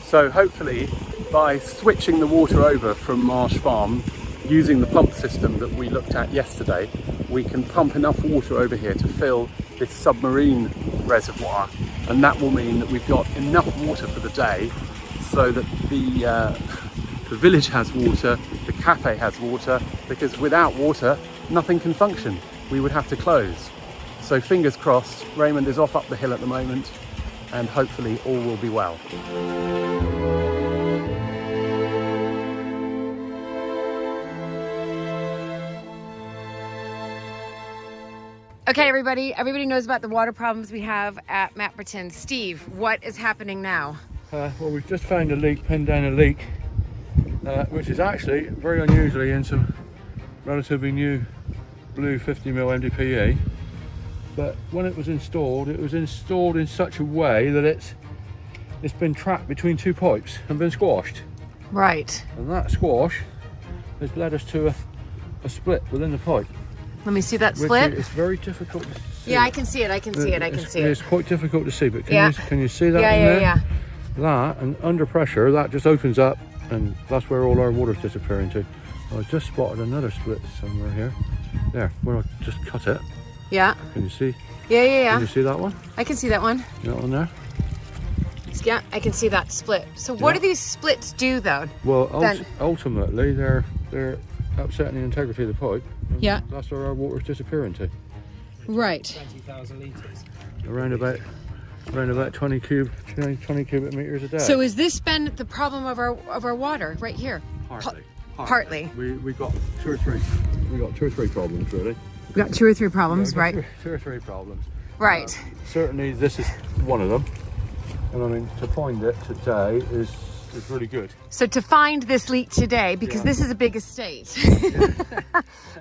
So hopefully by switching the water over from Marsh Farm, using the pump system that we looked at yesterday, we can pump enough water over here to fill this submarine reservoir, and that will mean that we've got enough water for the day so that the village has water, the cafe has water, because without water nothing can function. We would have to close. So fingers crossed, Raymond is off up the hill at the moment, and hopefully all will be well. Okay, everybody knows about the water problems we have at Mapperton. Steve, what is happening now? Well, we've just found a leak, pinned down a leak, which is actually very unusually in some relatively new blue 50mm MDPE. But when it was installed in such a way that it's been trapped between two pipes and been squashed. Right. And that squash has led us to a split within the pipe. Let me see that split. It's very difficult to see. Yeah, I can see it. I can see it. It's quite difficult to see, but Yeah. can you see that in there? Yeah. That, and under pressure, that just opens up, and that's where all our water's disappearing to. I just spotted another split somewhere here. There, where I just cut it. Yeah. Can you see? Yeah. Can you see that one? I can see that one. That one there? Yeah, I can see that split. So what do these splits do, though? Well, ultimately, they're upsetting the integrity of the pipe. Yeah. That's where our water's disappearing to. Right. 20,000 litres. Around about 20 cubic meters a day. So has this been the problem of our water right here? Partly. We got two or three problems really. We got 2 or 3 problems, right? Two or three problems. Right. Certainly this is one of them. And I mean, to find it today is really good. So to find this leak today, because this is a big estate,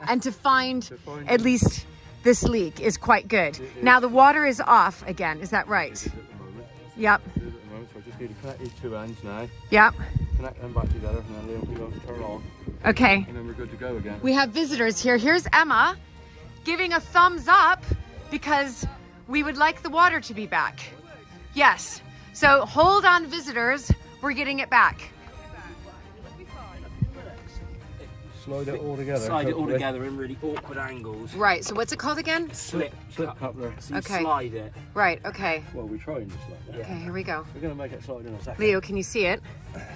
and to find at least this leak is quite good. Now the water is off again, is that right? At the moment. Yep. It is at the moment, so I just need to connect these two ends now. Yep. Connect them back together, and then they'll be able to turn on. Okay. And then we're good to go again. We have visitors here. Here's Emma giving a thumbs up because we would like the water to be back. Yes. So hold on, visitors. We're getting it back. Slide it all together. Slide it all together in really awkward angles. Right. So what's it called again? Slip coupler. So you Okay. slide it. Right. Okay. Well, we're trying to slide it. Okay. Here we go. We're going to make it slide in a second. Leo, can you see it?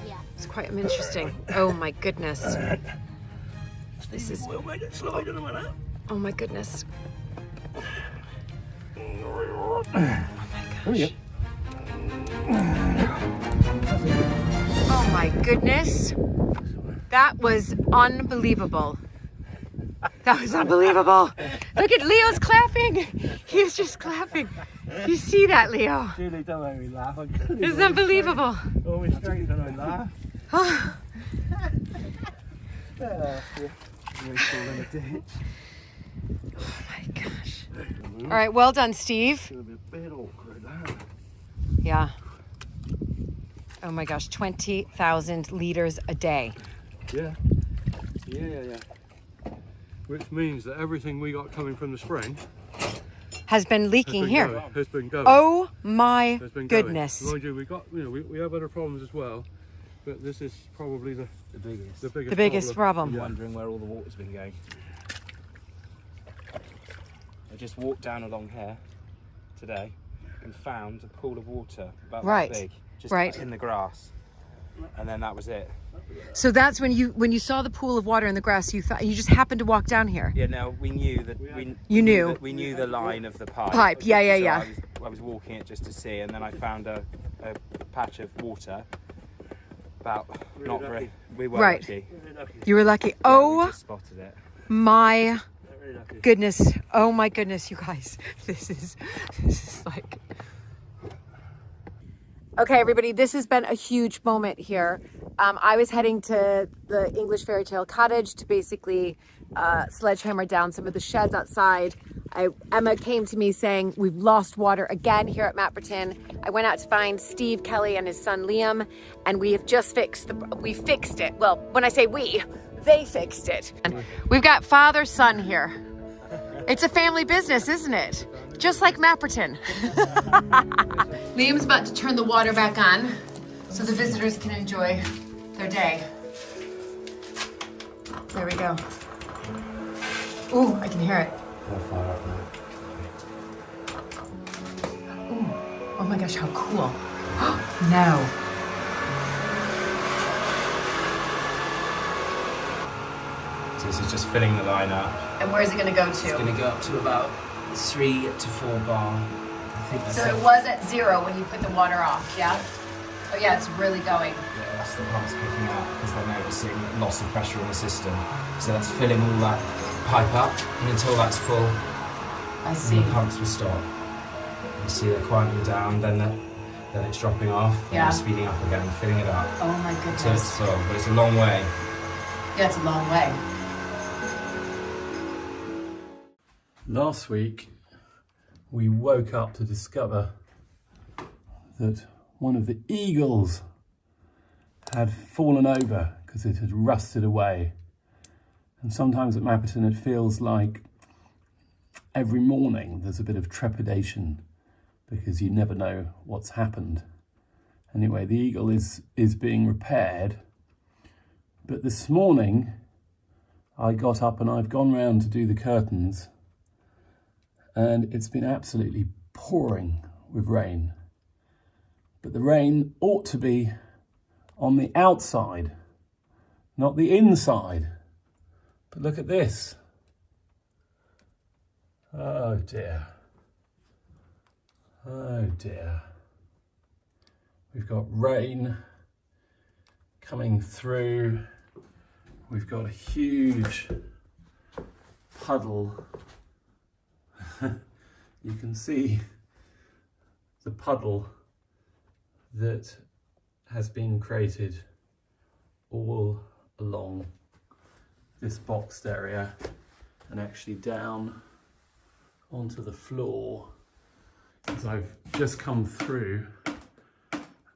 Yeah. It's quite interesting. Oh my goodness. This is. We'll make it slide in a minute. Oh my goodness. Oh my gosh. Oh my goodness. That was unbelievable. That was unbelievable. Look at Leo's clapping. He's just clapping. You see that, Leo? Julie, don't make me laugh. It's unbelievable. Oh, we're straight and I laugh. Oh, We fall in a ditch. oh my gosh. All right, well done, Steve. It's going to be a bit awkward, that. Yeah. Oh my gosh, 20,000 liters a day. Yeah. Which means that everything we got coming from the spring Has been leaking here. has been going. Oh my Has been goodness. Going. Mind you, we got, we have other problems as well, but this is probably the biggest. The biggest problem. I'm wondering where all the water's been going. I just walked down along here today and found a pool of water about Right. that big, just Right. in the grass, and then that was it. So that's when you saw the pool of water in the grass, you just happened to walk down here. Yeah, no, we knew that You knew. we knew the line of the pipe. Pipe, yeah. So I was walking it just to see, and then I found a patch of water. About not very. We were Right. lucky. You were lucky. We Oh just spotted it. my goodness. Oh my goodness, you guys. This is like. Okay, everybody, this has been a huge moment here. I was heading to the English Fairy Tale Cottage to basically sledgehammer down some of the sheds outside. Emma came to me saying, we've lost water again here at Mapperton. I went out to find Steve Kelly and his son Liam, and we have just fixed it. Well, when I say we, they fixed it. We've got father-son here. It's a family business, isn't it? Just like Mapperton. Liam's about to turn the water back on so the visitors can enjoy their day. There we go. Ooh, I can hear it. Oh my gosh, how cool. No. So this is just filling the line up. And where's it going to go to? It's going to go up to about 3 to 4 bar. I think that's so it was at 0 when you put the water off, yeah? Oh yeah, it's really going. Yeah, that's the pump's picking up because they're noticing loss of pressure in the system. So that's filling all that pipe up, and until that's full, I see. the pumps will stop. You see it quieting down, then it's dropping off, yeah. and speeding up again, filling it up. Oh my goodness. So it's full, but it's a long way. Yeah, it's a long way. Last week, we woke up to discover that one of the eagles had fallen over because it had rusted away. And sometimes at Mapperton it feels like every morning there's a bit of trepidation because you never know what's happened. Anyway, the eagle is being repaired, but this morning I got up and I've gone round to do the curtains, and it's been absolutely pouring with rain. But the rain ought to be on the outside, not the inside. But look at this. Oh dear. Oh dear. We've got rain coming through. We've got a huge puddle. You can see the puddle that has been created all along this boxed area and actually down onto the floor, as I've just come through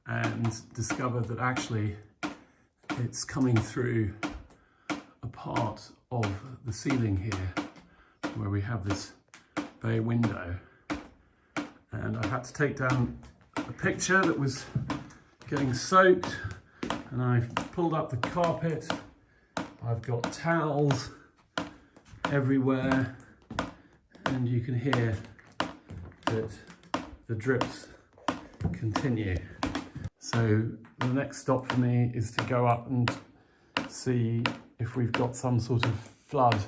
and discovered that actually it's coming through a part of the ceiling here where we have this bay window, and I had to take down a picture that was getting soaked, and I've pulled up the carpet. I've got towels everywhere, and you can hear that the drips continue. So the next stop for me is to go up and see if we've got some sort of flood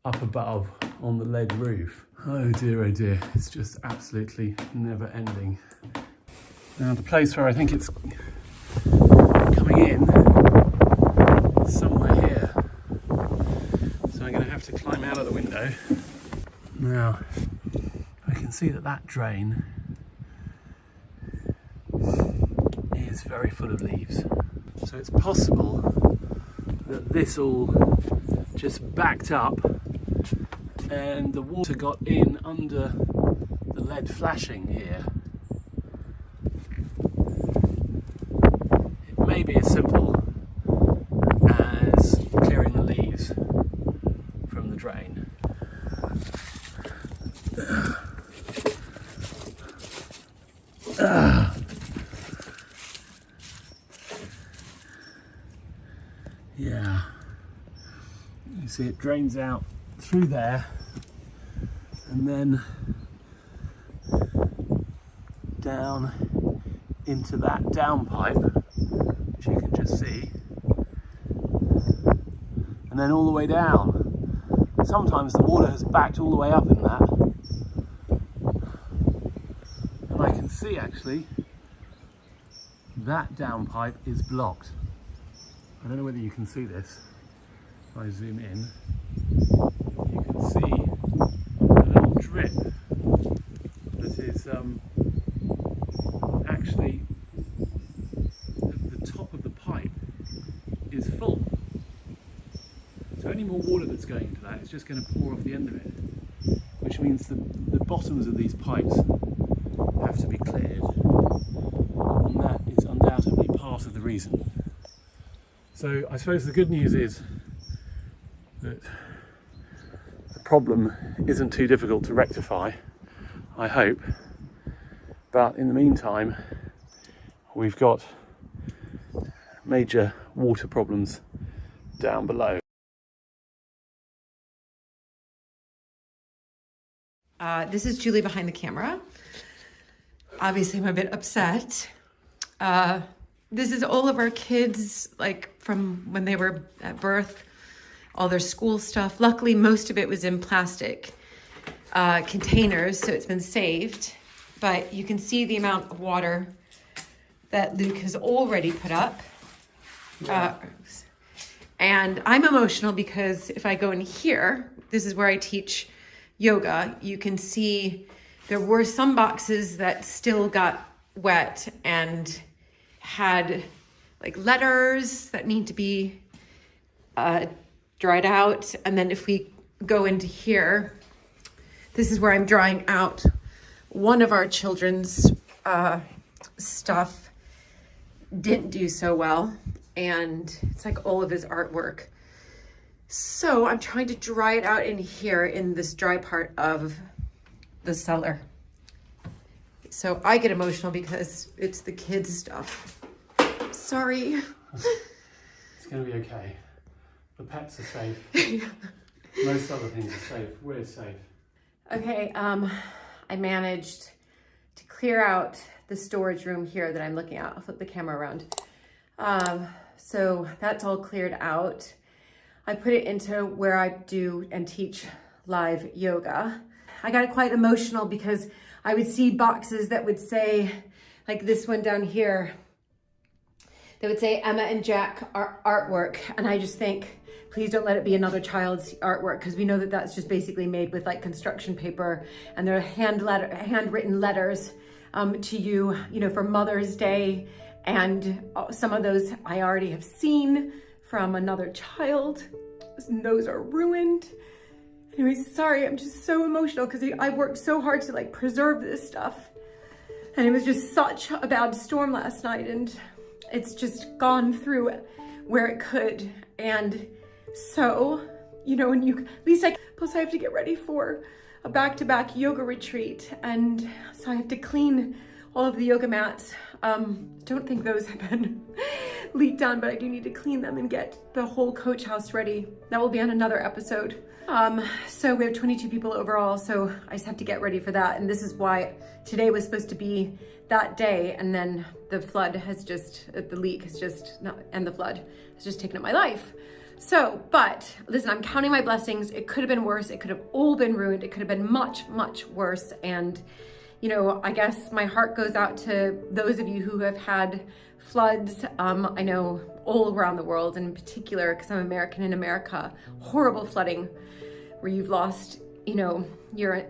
up above on the lead roof. Oh dear, it's just absolutely never ending. Now the place where I think it's coming in is somewhere here. So I'm going to have to climb out of the window. Now I can see that drain is very full of leaves. So it's possible that this all just backed up and the water got in under the lead flashing here. It may be as simple as clearing the leaves from the drain. Yeah, you see it drains out through there and then down into that downpipe, which you can just see, and then all the way down. Sometimes the water has backed all the way up in that, and I can see actually that downpipe is blocked. I don't know whether you can see this. If I zoom in, you can see a little drip that is actually the top of the pipe is full. So any more water that's going into that is just going to pour off the end of it, which means the bottoms of these pipes have to be cleared, and that is undoubtedly part of the reason. So I suppose the good news is that the problem isn't too difficult to rectify, I hope, but in the meantime we've got major water problems down below. This is Julie behind the camera. obviously I'm a bit upset. This is all of our kids, like from when they were at birth, all their school stuff. Luckily, most of it was in plastic containers, so it's been saved. But you can see the amount of water that Luke has already put up. And I'm emotional because if I go in here, this is where I teach yoga, you can see there were some boxes that still got wet and had like letters that need to be dried out. And then if we go into here, this is where I'm drying out one of our children's stuff. Didn't do so well, and it's like all of his artwork. So I'm trying to dry it out in here in this dry part of the cellar. So I get emotional because it's the kids' stuff. Sorry. It's going to be okay. The pets are safe. Most other things are safe. We're safe. Okay, I managed to clear out the storage room here that I'm looking at. I'll flip the camera around. So that's all cleared out. I put it into where I do and teach live yoga. I got quite emotional because I would see boxes that would say, like this one down here, that would say Emma and Jack artwork. And I just think, please don't let it be another child's artwork, because we know that that's just basically made with like construction paper, and they're handwritten letters to you, you know, for Mother's Day. And some of those I already have seen from another child, and those are ruined. Anyway, sorry, I'm just so emotional because I worked so hard to like preserve this stuff. And it was just such a bad storm last night, and it's just gone through where it could. And so, you know, plus I have to get ready for a back-to-back yoga retreat. And so I have to clean all of the yoga mats. Don't think those have been leaked on, but I do need to clean them and get the whole coach house ready. That will be on another episode. So we have 22 people overall, so I just have to get ready for that. And this is why today was supposed to be that day, and then the flood has just, the leak has just, and the flood has just taken up my life. So, but listen, I'm counting my blessings. It could have been worse. It could have all been ruined. It could have been much, much worse. And, you know, I guess my heart goes out to those of you who have had floods. I know all around the world, and in particular, because I'm American in America, horrible flooding where you've lost, you know,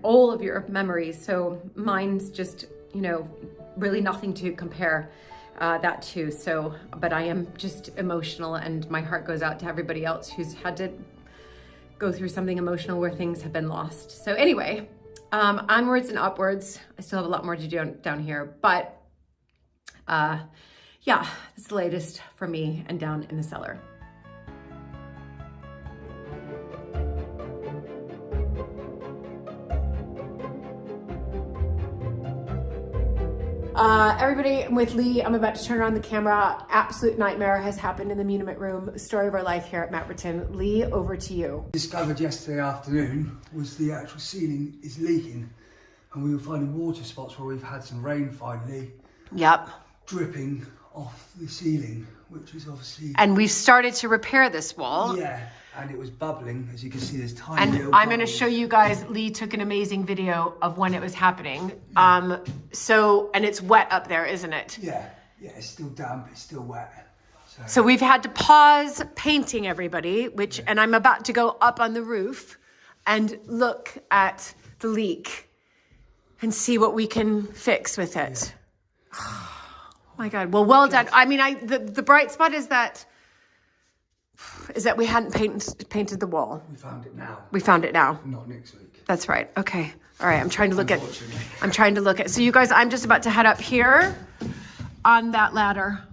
all of your memories. So mine's just, you know, really nothing to compare that to. So, but I am just emotional, and my heart goes out to everybody else who's had to go through something emotional where things have been lost. So anyway, onwards and upwards. I still have a lot more to do down here, but yeah, it's the latest for me and down in the cellar. Everybody, I'm with Lee. I'm about to turn on the camera. Absolute nightmare has happened in the muniment room. Story of our life here at Mapperton. Lee, over to you. Discovered yesterday afternoon was the actual ceiling is leaking, and we were finding water spots where we've had some rain finally. Yep. Dripping off the ceiling, which is obviously... And we've started to repair this wall. Yeah, and it was bubbling. As you can see, there's tiny little And I'm going to bubbles. show you guys, Lee took an amazing video of when it was happening. So, and it's wet up there, isn't it? Yeah, it's still damp, it's still wet. So we've had to pause painting, everybody, and I'm about to go up on the roof and look at the leak and see what we can fix with it. Yeah. Oh my God, well done. I mean, the bright spot is that we hadn't painted the wall. We found it now. We found it now. Not next week. That's right. Okay. All right. I'm trying to look at. So you guys, I'm just about to head up here on that ladder.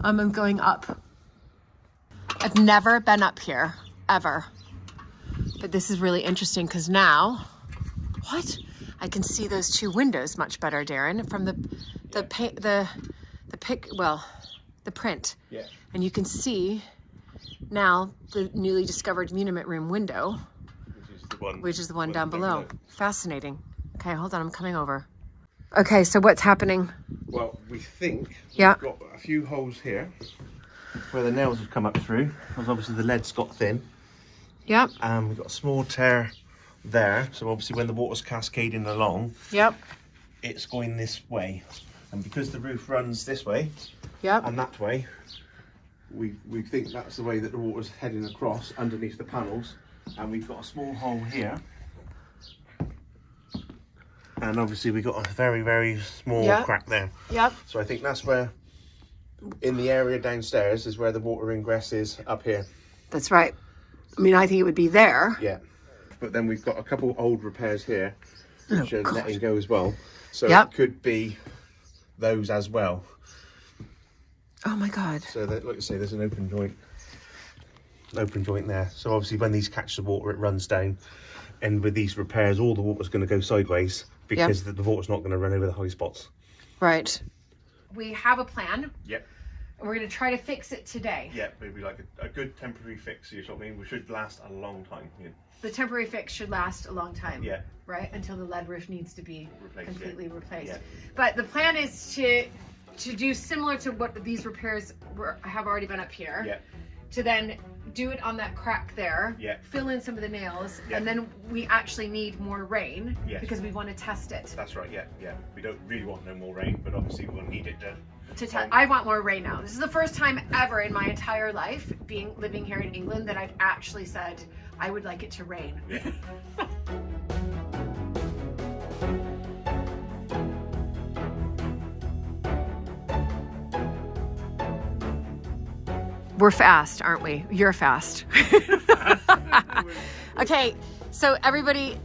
I'm going up. I've never been up here ever, but this is really interesting because now, I can see those two windows much better, Darren, from the print. Yeah. And you can see now the newly discovered muniment room window, which is the one down below. Fascinating. Okay, hold on, I'm coming over. Okay, so what's happening? Well, we think Yeah. we've got a few holes here where the nails have come up through, because obviously the lead's got thin. Yep. And we've got a small tear there, so obviously when the water's cascading along, Yep. it's going this way. And because the roof runs this way Yep. and that way, we think that's the way that the water's heading across underneath the panels. And we've got a small hole here. And obviously we've got a very, very small crack there. Yep. So I think that's where, in the area downstairs, is where the water ingress is up here. That's right. I mean, I think it would be there. Yeah. But then we've got a couple old repairs here, which are letting go as well. So Yep. it could be those as well. Oh my God. So that, like I say, there's an open joint there. So obviously when these catch the water, it runs down. And with these repairs, all the water's going to go sideways because the water's not going to run over the high spots. Right. We have a plan. Yep. And we're going to try to fix it today. Yeah, maybe like a good temporary fix, you know what I mean? We should last a long time. Yeah. The temporary fix should last a long time. Yeah. Right? Until the lead roof needs to be completely replaced. Yeah. But the plan is to do similar to what these repairs have already been up here. Yeah. To then do it on that crack there, fill in some of the nails, and then we actually need more rain because we want to test it. That's right, yeah. We don't really want no more rain, but obviously we'll need it to... I want more rain now. This is the first time ever in my entire life, living here in England, that I've actually said I would like it to rain. Yeah. We're fast, aren't we? You're fast. Okay, so everybody,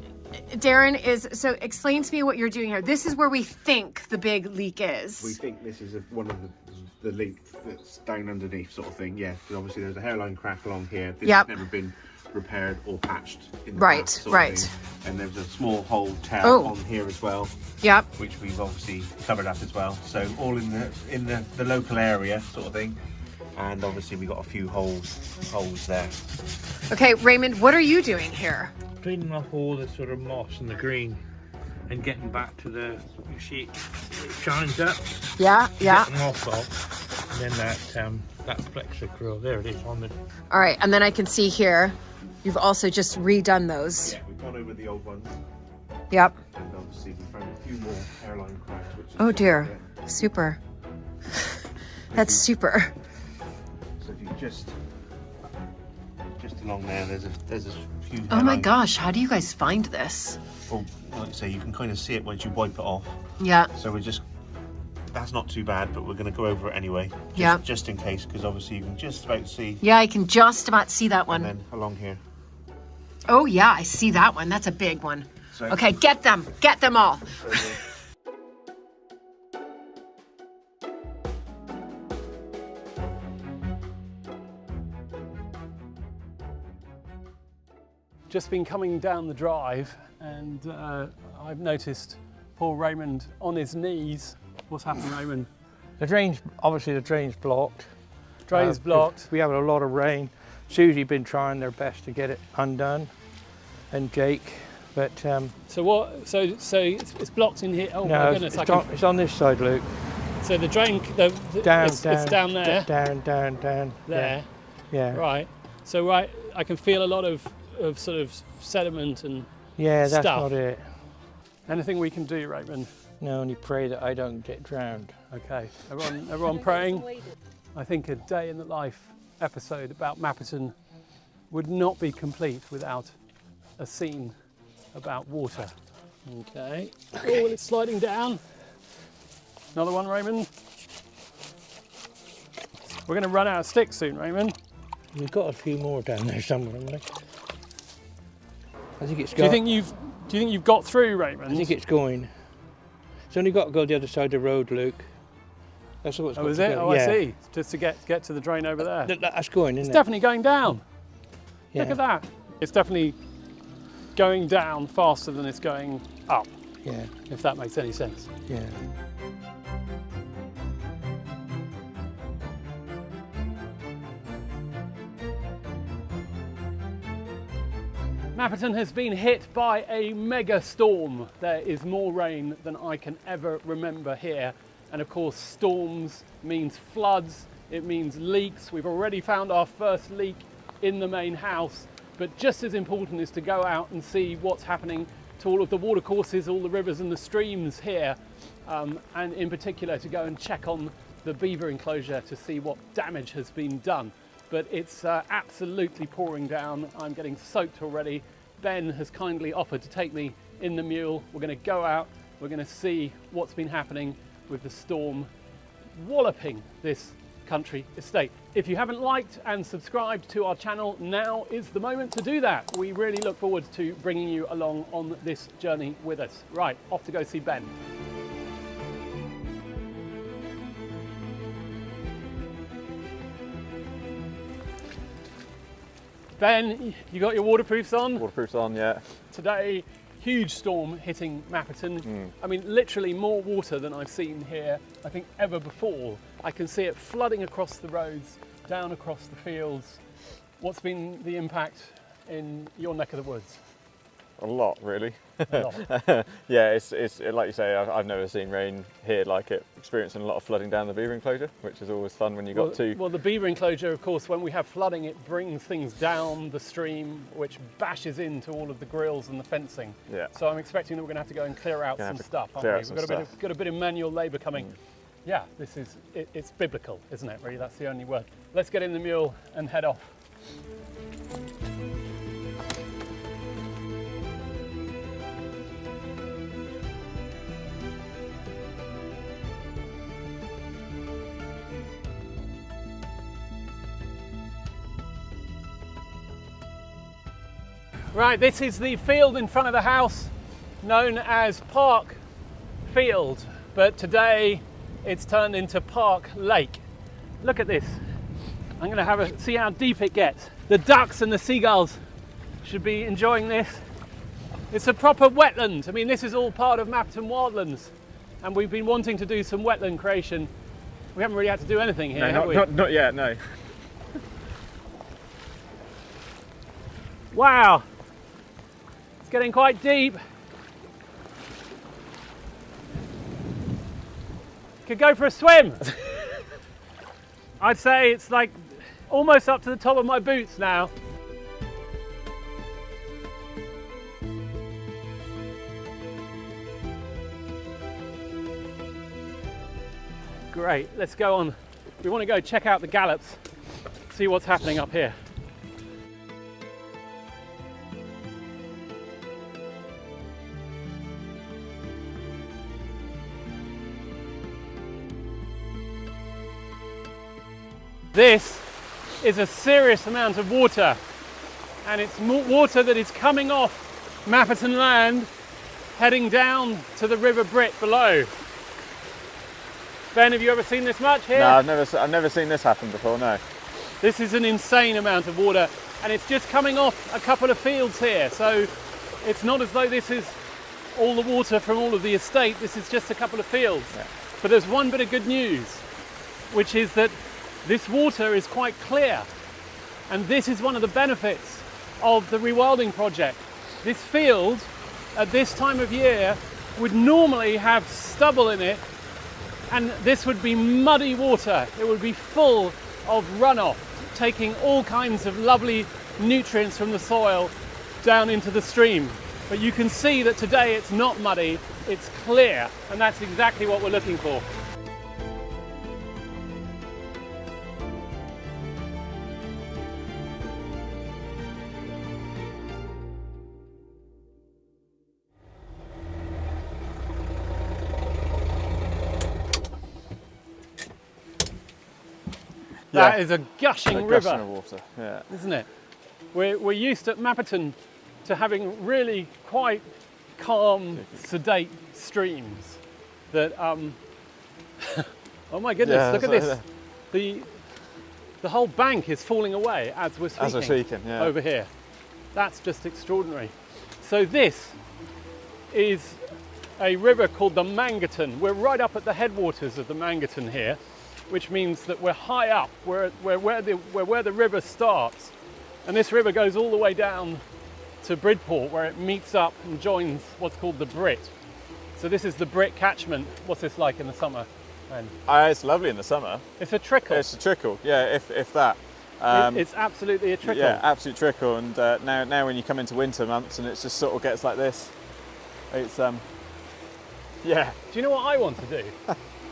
Darren is, so explain to me what you're doing here. This is where we think the big leak is. We think this is one of the leak that's down underneath sort of thing, yeah. Because obviously there's a hairline crack along here. This has never been repaired or patched in the past, sort of thing. And there's a small hole tear on here as well. Yep. Which we've obviously covered up as well. So all in the local area sort of thing. And obviously we got a few holes there. Okay, Raymond, what are you doing here? Cleaning off all the sort of moss and the green and getting back to the, you see it shines up. Yeah. Getting off and then that flexor curl, there it is on the... All right, and then I can see here, you've also just redone those. Yeah, we've gone over the old ones. Yep. And obviously we found a few more hairline cracks. Which is oh dear, super. That's super. So if you just along there, there's a few. Oh my gosh, how do you guys find this? Well, like I say, you can kind of see it once you wipe it off. Yeah. So that's not too bad, but we're going to go over it anyway. Just in case, because obviously you can just about see. Yeah, I can just about see that one. And then along here. Oh yeah, I see that one. That's a big one. So, okay, get them all. Just been coming down the drive and I've noticed poor Raymond on his knees. What's happened, Raymond? Obviously the drain's blocked. Drain's blocked. We have a lot of rain. Susie been trying their best to get it undone, and Jake, but so what? So it's blocked in here. Oh no, my goodness! It's on this side, Luke. So the drain, it's down there. Down. There. Yeah. Right. So I can feel a lot of sort of sediment and that's stuff. not it. Anything we can do, Raymond? No, only pray that I don't get drowned. Okay, everyone praying. I think a day in the life episode about Mapperton would not be complete without a scene about water. Okay. Oh, it's sliding down. Another one, Raymond. We're going to run out of sticks soon, Raymond. We've got a few more down there somewhere, haven't we? I think it's going. Do you think you've got through, Raymond? I think it's going. It's only got to go the other side of the road, Luke. That's what's got is to it? go. Oh, I see. Just to get to the drain over there. That's going, isn't it? It's definitely going down. Yeah. Look at that. It's definitely going down faster than it's going up. Yeah. If that makes any sense. Yeah. Mapperton has been hit by a mega storm. There is more rain than I can ever remember here. And of course, storms means floods, it means leaks. We've already found our first leak in the main house, but just as important is to go out and see what's happening to all of the watercourses, all the rivers and the streams here, and in particular to go and check on the beaver enclosure to see what damage has been done. But it's absolutely pouring down. I'm getting soaked already. Ben has kindly offered to take me in the mule. We're going to go out, we're going to see what's been happening with the storm walloping this country estate. If you haven't liked and subscribed to our channel, now is the moment to do that. We really look forward to bringing you along on this journey with us. Right, off to go see Ben. Ben, you got your waterproofs on? Waterproofs on, yeah. Today, huge storm hitting Mapperton. I mean, literally more water than I've seen here, I think, ever before. I can see it flooding across the roads, down across the fields. What's been the impact in your neck of the woods? A lot, really. A lot. Yeah, it's like you say, I've never seen rain here like it. Experiencing a lot of flooding down the beaver enclosure, which is always fun when you got to. Well, the beaver enclosure, of course, when we have flooding, it brings things down the stream, which bashes into all of the grills and the fencing. Yeah. So I'm expecting that we're going to have to go and clear out some stuff, aren't we? We've got a bit of manual labour coming. Yeah, this is it's biblical, isn't it? Really, that's the only word. Let's get in the mule and head off. Right, this is the field in front of the house, known as Park Field, but today it's turned into Park Lake. Look at this. I'm going to see how deep it gets. The ducks and the seagulls should be enjoying this. It's a proper wetland. I mean, this is all part of Mapperton Wildlands, and we've been wanting to do some wetland creation. We haven't really had to do anything here, have we? Not yet, no. Wow. Getting quite deep. Could go for a swim. I'd say it's like almost up to the top of my boots now. Great, let's go on. We want to go check out the gallops, see what's happening up here. This is a serious amount of water, and it's water that is coming off Mapperton land, heading down to the River Brit below. Ben, have you ever seen this much here? No, I've never seen this happen before, no. This is an insane amount of water, and it's just coming off a couple of fields here, so it's not as though this is all the water from all of the estate, this is just a couple of fields. Yeah. But there's one bit of good news, which is that this water is quite clear, and this is one of the benefits of the rewilding project. This field at this time of year would normally have stubble in it, and this would be muddy water. It would be full of runoff, taking all kinds of lovely nutrients from the soil down into the stream. But you can see that today it's not muddy, it's clear, and that's exactly what we're looking for. That is a gushing river, gushing of water, yeah. Isn't it? We're used at Mapperton to having really quite calm, sedate streams that, oh my goodness, yeah, look at this. The whole bank is falling away as we're speaking, yeah. Over here. That's just extraordinary. So this is a river called the Mangerton. We're right up at the headwaters of the Mangerton here, which means that we're high up, we're where the river starts. And this river goes all the way down to Bridport, where it meets up and joins what's called the Brit. So this is the Brit catchment. What's this like in the summer? It's lovely in the summer. It's a trickle. It's a trickle, yeah, if that. It's absolutely a trickle. Yeah, absolute trickle. And now when you come into winter months and it just sort of gets like this, it's yeah. Do you know what I want to do?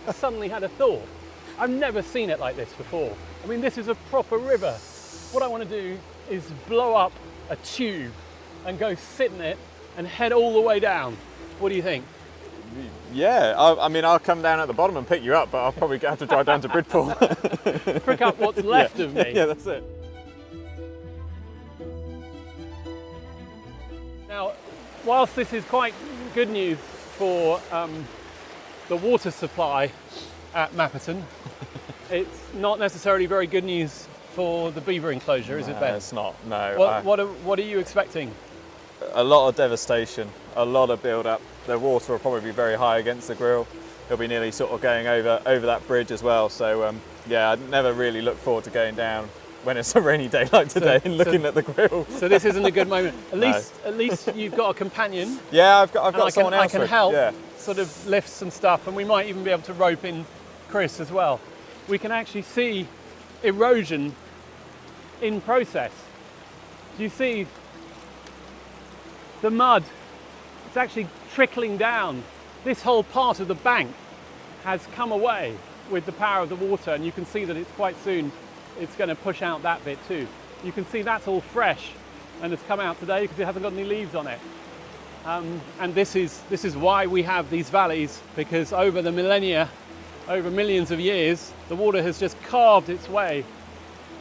I suddenly had a thought. I've never seen it like this before. I mean, this is a proper river. What I want to do is blow up a tube and go sit in it and head all the way down. What do you think? Yeah, I mean, I'll come down at the bottom and pick you up, but I'll probably have to drive down to Bridport. Pick up what's left of me. Yeah, that's it. Now, whilst this is quite good news for the water supply at Mapperton, it's not necessarily very good news for the beaver enclosure, is it, Ben? It's not, no. What are you expecting? A lot of devastation, a lot of build-up. The water will probably be very high against the grill. It'll be nearly sort of going over that bridge as well. So yeah, I'd never really look forward to going down when it's a rainy day like today and looking at the grill. So this isn't a good moment. At least you've got a companion. Yeah, I've got someone else. I can help sort of lift some stuff, and we might even be able to rope in Chris as well. We can actually see erosion in process. Do you see the mud? It's actually trickling down. This whole part of the bank has come away with the power of the water, and you can see that it's quite soon it's going to push out that bit too. You can see that's all fresh and has come out today because it hasn't got any leaves on it. And this is why we have these valleys, because over the millennia, over millions of years, the water has just carved its way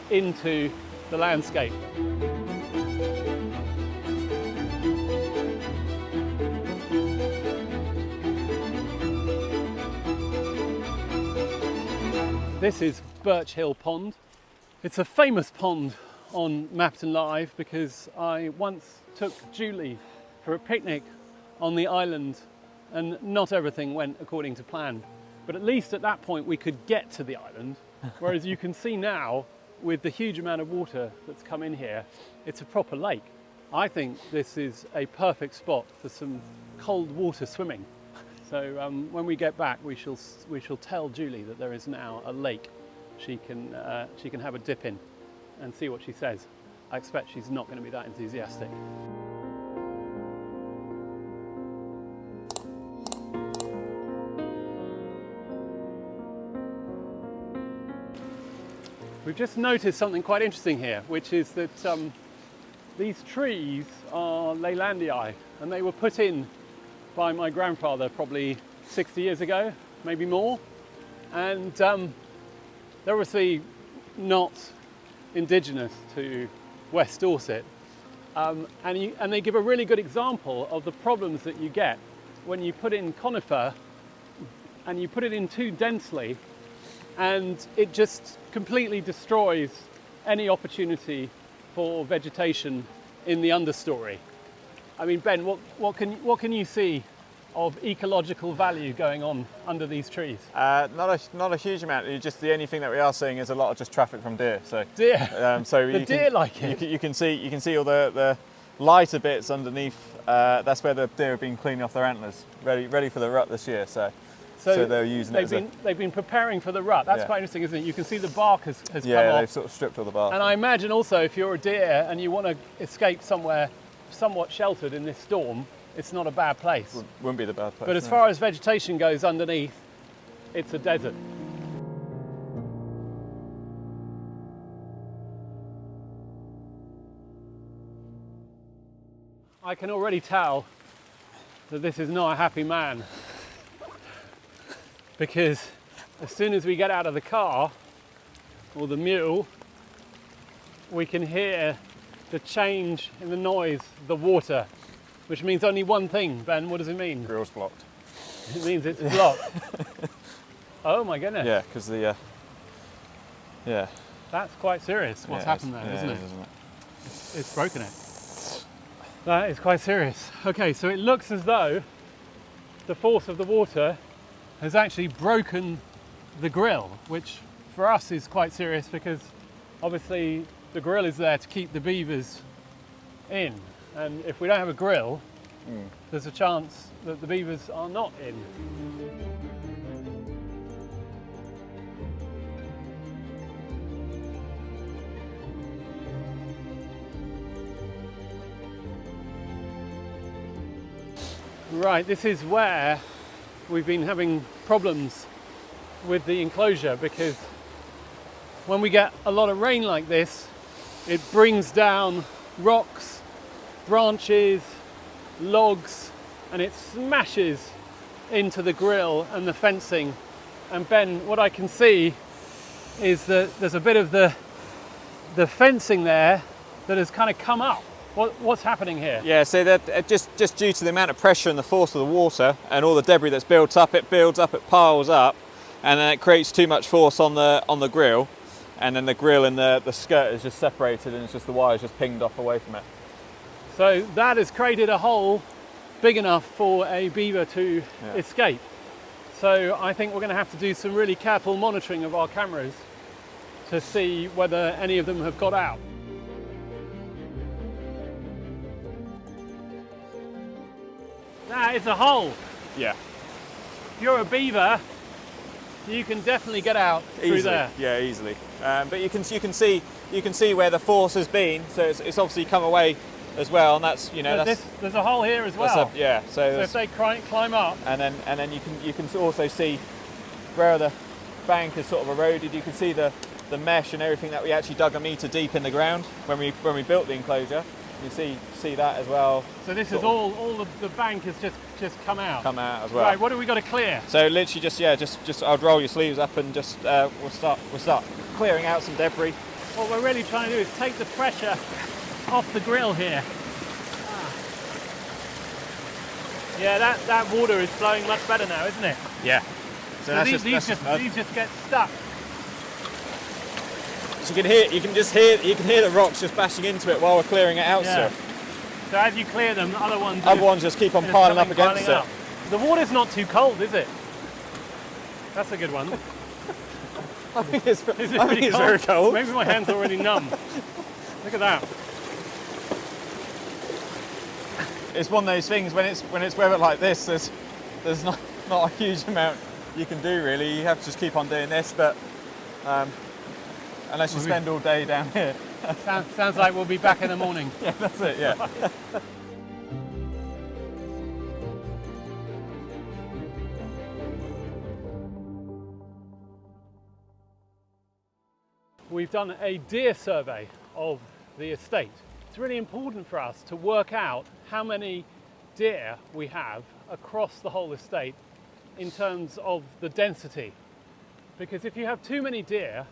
into the landscape. This is Birch Hill Pond. It's a famous pond on Mapperton Live because I once took Julie for a picnic on the island and not everything went according to plan. But at least at that point we could get to the island, whereas you can see now with the huge amount of water that's come in here, it's a proper lake. I think this is a perfect spot for some cold water swimming. So when we get back, we shall tell Julie that there is now a lake she can have a dip in and see what she says. I expect she's not going to be that enthusiastic. We've just noticed something quite interesting here, which is that these trees are Leylandii, and they were put in by my grandfather probably 60 years ago, maybe more. And they're obviously not indigenous to West Dorset. And they give a really good example of the problems that you get when you put in conifer and you put it in too densely, and it just completely destroys any opportunity for vegetation in the understory. I mean, Ben, what can you see of ecological value going on under these trees? Not a huge amount. Just the only thing that we are seeing is a lot of just traffic from deer. So deer. So the deer like it. You can see all the lighter bits underneath. That's where the deer have been cleaning off their antlers, ready for the rut this year. So they're using it. They've been preparing for the rut. That's quite interesting, isn't it? You can see the bark has come off. Yeah, they've sort of stripped all the bark. And I imagine also if you're a deer and you want to escape somewhere somewhat sheltered in this storm, it's not a bad place. Wouldn't be the bad place. But as far as vegetation goes underneath, it's a desert. I can already tell that this is not a happy man, because as soon as we get out of the car, or the mule, we can hear the change in the noise of the water, which means only one thing. Ben, what does it mean? Grill's blocked. It means it's blocked. Oh my goodness. Yeah, because the yeah. That's quite serious. What's happened there, isn't it? It's broken it. That is quite serious. Okay, so it looks as though the force of the water has actually broken the grill, which for us is quite serious because obviously the grill is there to keep the beavers in. And if we don't have a grill, there's a chance that the beavers are not in. Right, this is where we've been having problems with the enclosure, because when we get a lot of rain like this, it brings down rocks, branches, logs, and it smashes into the grill and the fencing. And Ben, what I can see is that there's a bit of the fencing there that has kind of come up. What's happening here? Yeah, so that just due to the amount of pressure and the force of the water and all the debris that's built up, it builds up, it piles up, and then it creates too much force on the grill, and then the grill and the skirt is just separated, and it's just the wires just pinged off away from it. So that has created a hole big enough for a beaver to escape. So I think we're going to have to do some really careful monitoring of our cameras to see whether any of them have got out. That is a hole. Yeah. If you're a beaver, you can definitely get out through there. Yeah, easily. But you can see where the force has been. So it's obviously come away as well, and that's there's a hole here as well. So if they climb up, and then you can also see where the bank is sort of eroded. You can see the mesh and everything that we actually dug a metre deep in the ground when we built the enclosure. You see that as well. So this is all the bank has just come out. Come out as well. Right, what have we got to clear? So literally just I'd roll your sleeves up and just we'll start clearing out some debris. What we're really trying to do is take the pressure off the grill here. Yeah, that water is flowing much better now, isn't it? Yeah. So these just get stuck. So you can hear the rocks just bashing into it while we're clearing it out. Yeah. So as you clear them, other ones just keep on piling up against it. The water's not too cold, is it? That's a good one. I think it's very cold. Maybe my hand's already numb. Look at that. It's one of those things when it's weather like this. There's not a huge amount you can do really. You have to just keep on doing this, but. Unless you spend all day down here. Sounds like we'll be back in the morning. Yeah, that's it, yeah. We've done a deer survey of the estate. It's really important for us to work out how many deer we have across the whole estate in terms of the density. Because if you have too many deer,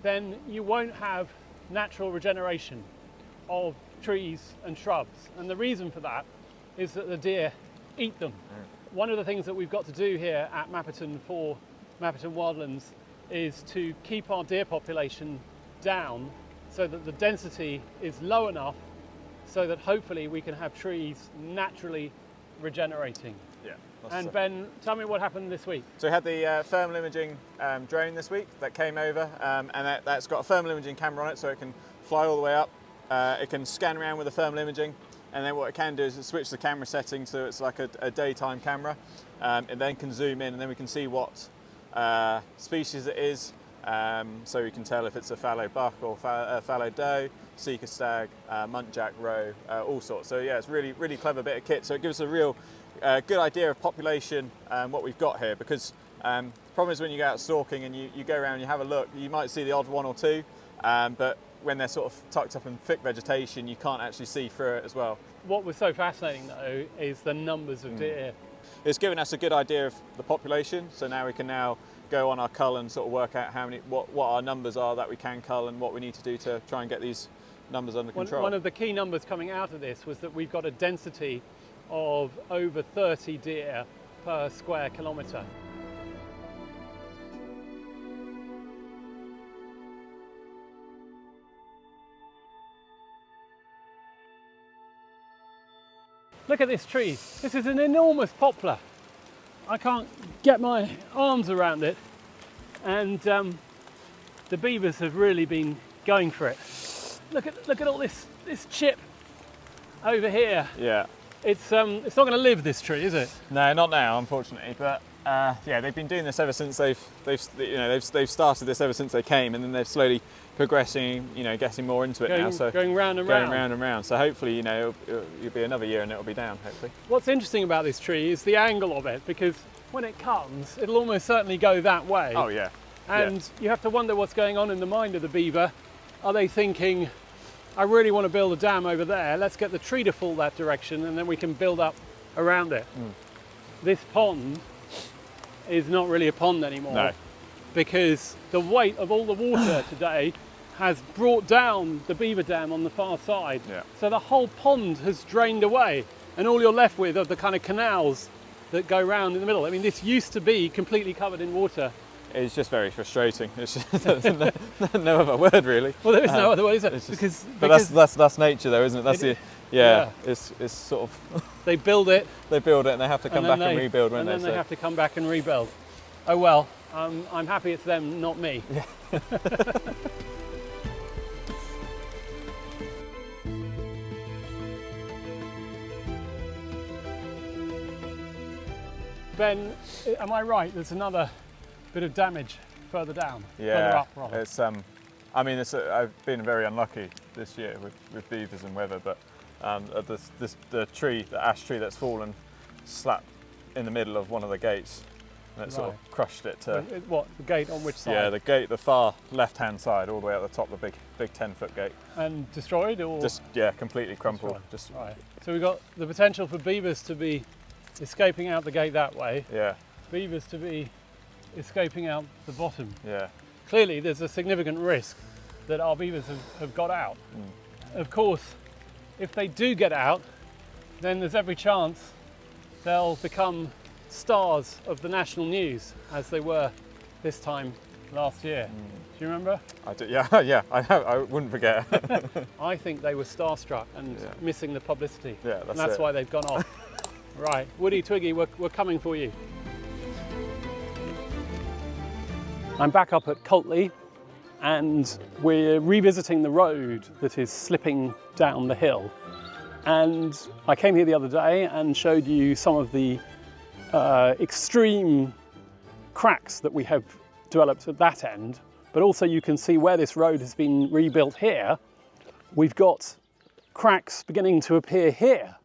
then you won't have natural regeneration of trees and shrubs. And the reason for that is that the deer eat them. One of the things that we've got to do here at Mapperton for Mapperton Wildlands is to keep our deer population down so that the density is low enough so that hopefully we can have trees naturally regenerating. Yeah. And Ben, tell me what happened this week. So we had the thermal imaging drone this week that came over, and that's got a thermal imaging camera on it, so it can fly all the way up. It can scan around with the thermal imaging, and then what it can do is switch the camera setting so it's like a daytime camera. It then can zoom in, and then we can see what species it is. So we can tell if it's a fallow buck or fallow doe, seeker stag, muntjac roe, all sorts. So yeah, it's really clever bit of kit. So it gives us a real good idea of population, what we've got here, because the problem is when you go out stalking and you go around and you have a look, you might see the odd one or two, but when they're sort of tucked up in thick vegetation, you can't actually see through it as well. What was so fascinating though is the numbers of deer. It's given us a good idea of the population, so now we can go on our cull and sort of work out what our numbers are that we can cull and what we need to do to try and get these numbers under control. One of the key numbers coming out of this was that we've got a density of over 30 deer per square kilometre. Look at this tree. This is an enormous poplar. I can't get my arms around it, and the beavers have really been going for it. Look at all this chip over here. Yeah. It's not going to live, this tree, is it? No, not now, unfortunately. But yeah, they've been doing this ever since they've started this ever since they came, and then they're slowly progressing, getting more into it now. So going round and going round. round and round. So hopefully, it'll be another year and it'll be down. Hopefully. What's interesting about this tree is the angle of it, because when it comes, it'll almost certainly go that way. Oh yeah. And you have to wonder what's going on in the mind of the beaver. Are they thinking, I really want to build a dam over there, let's get the tree to fall that direction and then we can build up around it. This pond is not really a pond anymore. No. Because the weight of all the water today has brought down the beaver dam on the far side. Yeah. So the whole pond has drained away, and all you're left with are the kind of canals that go round in the middle. I mean, this used to be completely covered in water. It's just very frustrating. It's just, there's no other word really. Well, there is no other word, is it? But that's nature, though, isn't it? It's sort of. They build it. They build it, and they have to come back and rebuild, won't they? And then they have to come back and rebuild. Oh well, I'm happy it's them, not me. Yeah. Ben, am I right? There's another bit of damage further down, further up, rather. It's I've been very unlucky this year with beavers and weather, but the ash tree that's fallen slap in the middle of one of the gates, and it sort of crushed it to. What, the gate on which side? Yeah, the gate, the far left-hand side, all the way at the top, the big 10-foot gate. And destroyed, or? Just completely crumpled. Right. So we've got the potential for beavers to be escaping out the gate that way. Yeah. Beavers to be escaping out the bottom. Yeah. Clearly there's a significant risk that our beavers have got out. Of course, if they do get out, then there's every chance they'll become stars of the national news, as they were this time last year. Do you remember? I do, yeah, I wouldn't forget. I think they were starstruck and missing the publicity. Yeah, and that's why they've gone off. Right, Woody, Twiggy, we're coming for you. I'm back up at Coltley, and we're revisiting the road that is slipping down the hill. And I came here the other day and showed you some of the extreme cracks that we have developed at that end, but also you can see where this road has been rebuilt here. We've got cracks beginning to appear here.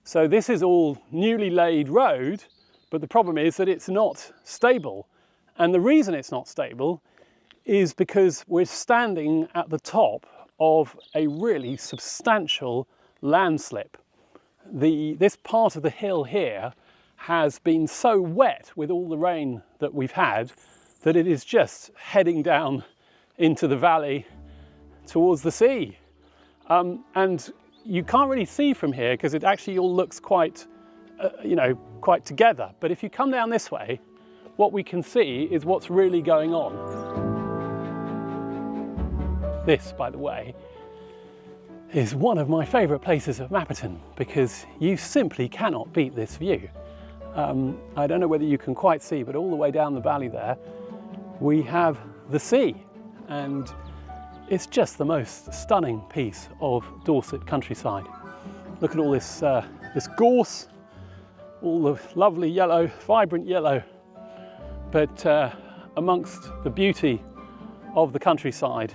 So this is all newly laid road, but the problem is that it's not stable. And the reason it's not stable is because we're standing at the top of a really substantial landslip. This part of the hill here has been so wet with all the rain that we've had that it is just heading down into the valley towards the sea. And you can't really see from here because it actually all looks quite, quite together. But if you come down this way, what we can see is what's really going on. This, by the way, is one of my favourite places of Mapperton because you simply cannot beat this view. I don't know whether you can quite see, but all the way down the valley there, we have the sea. And it's just the most stunning piece of Dorset countryside. Look at all this, this gorse, all the lovely yellow, vibrant yellow. But amongst the beauty of the countryside,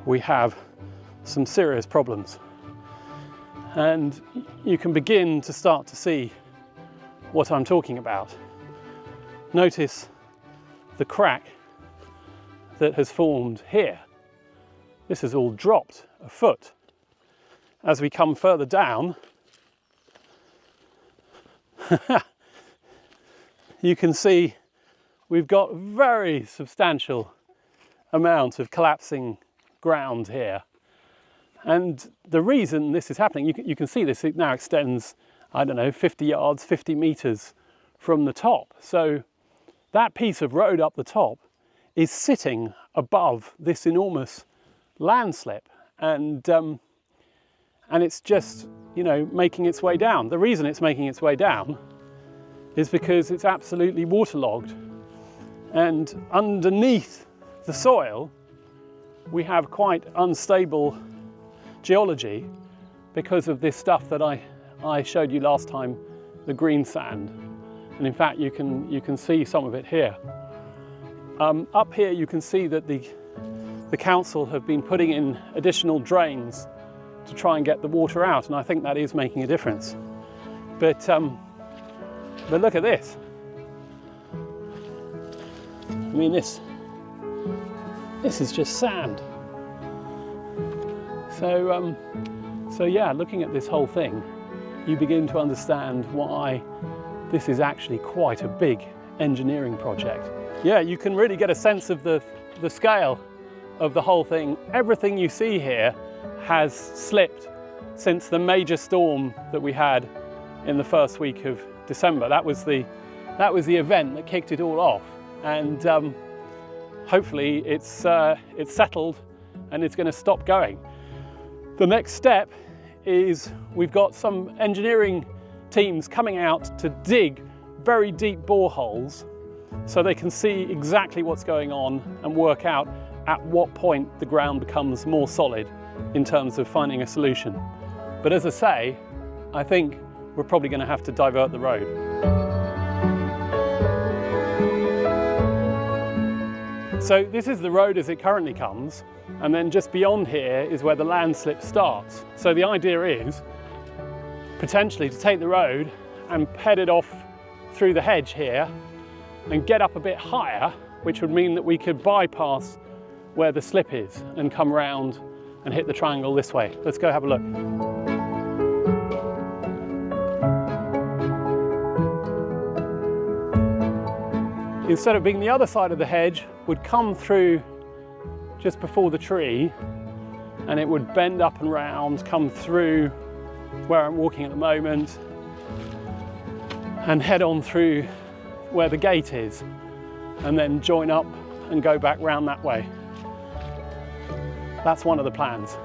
we have some serious problems. And you can begin to start to see what I'm talking about. Notice the crack that has formed here. This has all dropped a foot. As we come further down, you can see we've got a very substantial amount of collapsing ground here. And the reason this is happening, you can see this, it now extends, I don't know, 50 yards, 50 meters from the top. So that piece of road up the top is sitting above this enormous landslip, and it's just, making its way down. The reason it's making its way down is because it's absolutely waterlogged, and underneath the soil we have quite unstable geology, because of this stuff that I showed you last time, the green sand. And in fact, you can see some of it here. Up here, you can see that the council have been putting in additional drains to try and get the water out, and I think that is making a difference. But look at this. I mean, this is just sand. So yeah, looking at this whole thing, you begin to understand why this is actually quite a big engineering project. Yeah, you can really get a sense of the scale of the whole thing. Everything you see here has slipped since the major storm that we had in the first week of December. That was the event that kicked it all off, and hopefully it's settled and it's going to stop going. The next step is we've got some engineering teams coming out to dig very deep boreholes so they can see exactly what's going on and work out at what point the ground becomes more solid in terms of finding a solution. But as I say, I think we're probably going to have to divert the road. So this is the road as it currently comes, and then just beyond here is where the landslip starts. So the idea is potentially to take the road and head it off through the hedge here and get up a bit higher, which would mean that we could bypass where the slip is and come round and hit the triangle this way. Let's go have a look. Instead of being the other side of the hedge, would come through just before the tree, and it would bend up and round, come through where I'm walking at the moment, and head on through where the gate is, and then join up and go back round that way. That's one of the plans.